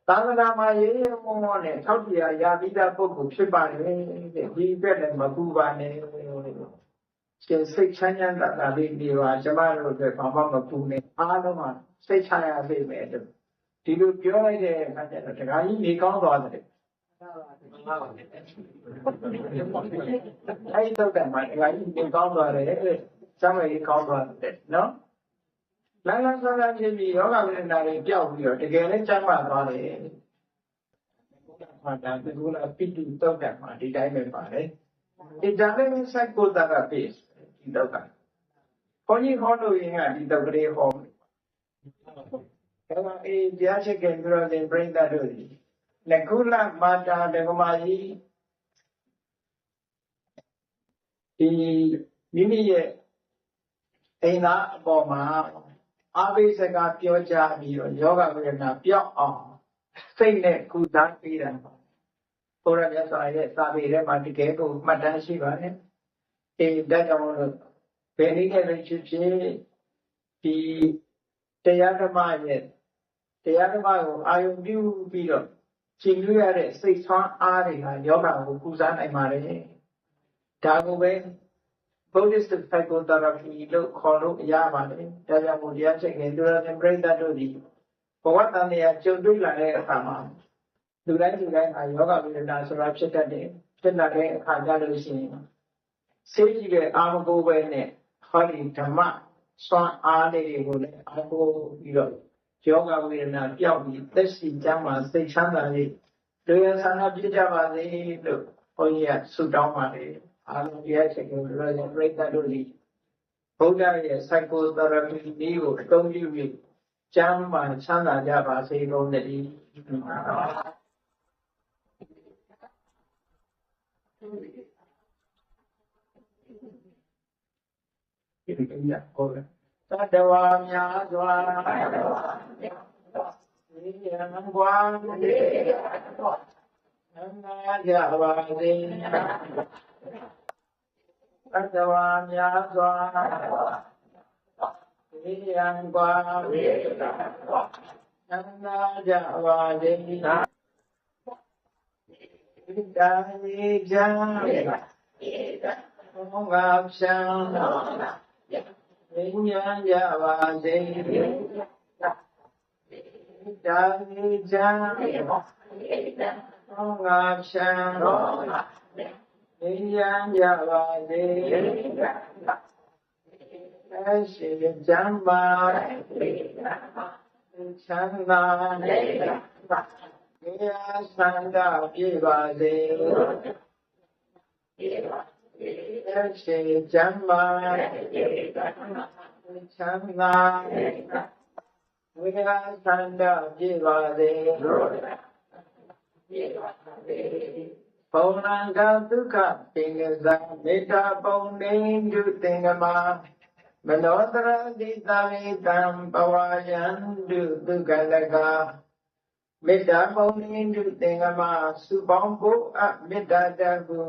သာသနာမှာရေးရမုံမောနဲ့6တိရာရာပြီးသားပုဂ္ဂိုလ်ဖြစ်ပါတယ်တဲ့ဒီအတွက်လည်းမပူပါနဲ့ရှင်စိတ်ချမ်းသာလေးနေပါကျမတို့အတွက်ဘာမှမပူနဲ့အားလုံးကစိတ်ချရစေမယ်လို့ဒီလိုပြောလိုက်တဲ့အခါကျတော့တခါကြီးနေကောင်းသွားတယ်အဲ့ဒီတော့ကမှတခါကြီးနေကောင်းသွားတယ်စမ်းမကြီးကောင်းသွားတယ်နော်လမ်းဆန်းဆန်းဖြစ်ပြီးယောဂဝိဒနာတွေပျောက်ပြီးတော့တကယ်လည်းကျမ်းမာသွားတယ်ဟာဒါကလည်းပိတုတော့ကမှဒီတိုင်းပဲပါတယ်ဒီဒါလည်းစိုက်ကိုတာကပေးဒီတော့ကဘုန်းကြီးဟောလို့ရင်ကဒီတော့ကလေးဟောဒါကတရားချက်ကပြောတဲ့ပြိဿတို့ဒီနကုလမာတာဒကမာကြီးဒီမိမိရဲ့အိမ်သားအပေါ်မှာအာဘိစကားပြောကြပြီးတော့ယောဂဝေဒနာပျောက်အောင်စိတ်နဲ့ကုသပေးတာဘုရားမြတ်စွာရဲ့စာပေထဲမှာတကယ်ကိုမှတ်တမ်းရှိပါတယ် ဒါကြောင့်လို့ဘယ်နည်းနဲ့ပဲဖြစ်ဖြစ်ဒီတရားဓမ္မကိုအာယုံပြုပြီးတော့ကျင့်လို့ရတဲ့စိတ်ဆွမ်းအားတွေဟာယောဂကိုကုစားနိုင်ပါတယ်ဒါကိုပဲ Buddhist psychotherapy လို့ခေါ်လို့ရပါတယ်ဒါကြောင့်မို့တရားချက်ခင်သူတော်စင်ပြိဿတို့ဒီဘဝတန်တရားကြုံတွေ့လာတဲ့အခါမှာလူတိုင်းဟာယောဂဝေဒနာဆိုတာဖြစ်တတ်တယ်ဖြစ်လာတဲ့အခါကြလို့ရှိရင်စိတ်ကြီးတဲ့အာမကိုပဲနဲ့ဟောဒီဓမ္မစွမ်းအားလေးတွေကိုလည်းအကိုပြီးတော့ယောဂဝေဒနာပျောက်ပြီးသက်ရှိကြမှာစိတ်ချမ်းသာလေးလူရဆန္ဒပြကြပါစေလို့ဘုန်းကြီးကဆုတောင်းပါတယ်အားလုံးတရားချက်ကိုလူရပြိဿတို့ဒီဘုရားရဲ့ psychotherapy နည်းကိုအသုံးပြုပြီးကျမ်းမှာချမ်းသာကြပါစေလို့တည်းဒီလိုရဟုတ်တယ်သတ္တဝါများစွာဒီယံကွာနန္ဒကြပါစေသတ္တဝါများစွာဒီယံကွာနန္ဒကြပါစေဣဒာယေဇံဘုံငါဖြံဝိညာဉ်ကြပါစေဒါနိဇံဘောငါဖြံဝိညာဉ်ကြပါစေအရှိကြံပါချမ်းသာနေရာဆန္ဒပြပါစေအရှိကြံပါချမ်းသာဝိဟာသန္တာပြည့်ပါစေဘုံလံကဒုက္ခသင်္ကဇာမေတ္တာပုံနေတုသင်္ကမမနောတရတိသဝေတံပဝါယံတုဒုက္ခလကမေတ္တာပုံနေတုသင်္ကမစုပေါင်းဖို့အမေတ္တာတကု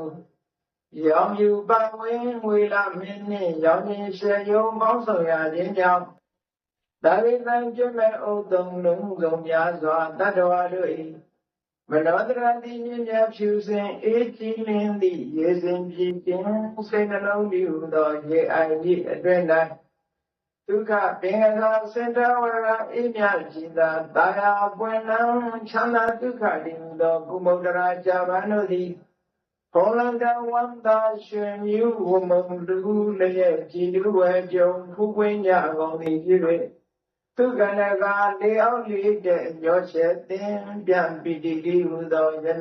ရောင်ယူပဝင်းဝေလာမင်းနှင့်ရောင်ရင်ရှေယုံပေါင်းဆောင်ရခြင်းကြောင့်သာဝေတံကျွမ်းမဲ့ဥသုံးလုံးစုံများစွာတတ္တဝါတို့၏မနောတရတိမြင့်မြတ်ဖြူစင်အေးကြည်လင်းသည့်ရေစင်ကြည်ခြင်းစိတ်နှလုံးပြုသောရေအိုင်ဤအတွင်၌ဒုက္ခပင်ကသာစင်တဝရအေးမြကြည်သာတာယာပွင့်လန်းချမ်းသာဒုက္ခတည်သောကုမုဒ္ဒရာဇာဗန်တို့သည်ဘုံလံတဝန္တာရွှင်မြူဝမုံလူလည်းကြည်လူဝဲကြုံဖူးပွင့်ကြကုန်သည်ဖြစ်၍သူကဏကလေအောင်လေးတဲ့ညောချက်သင်ပြန်ပိတိတိဟူသောယန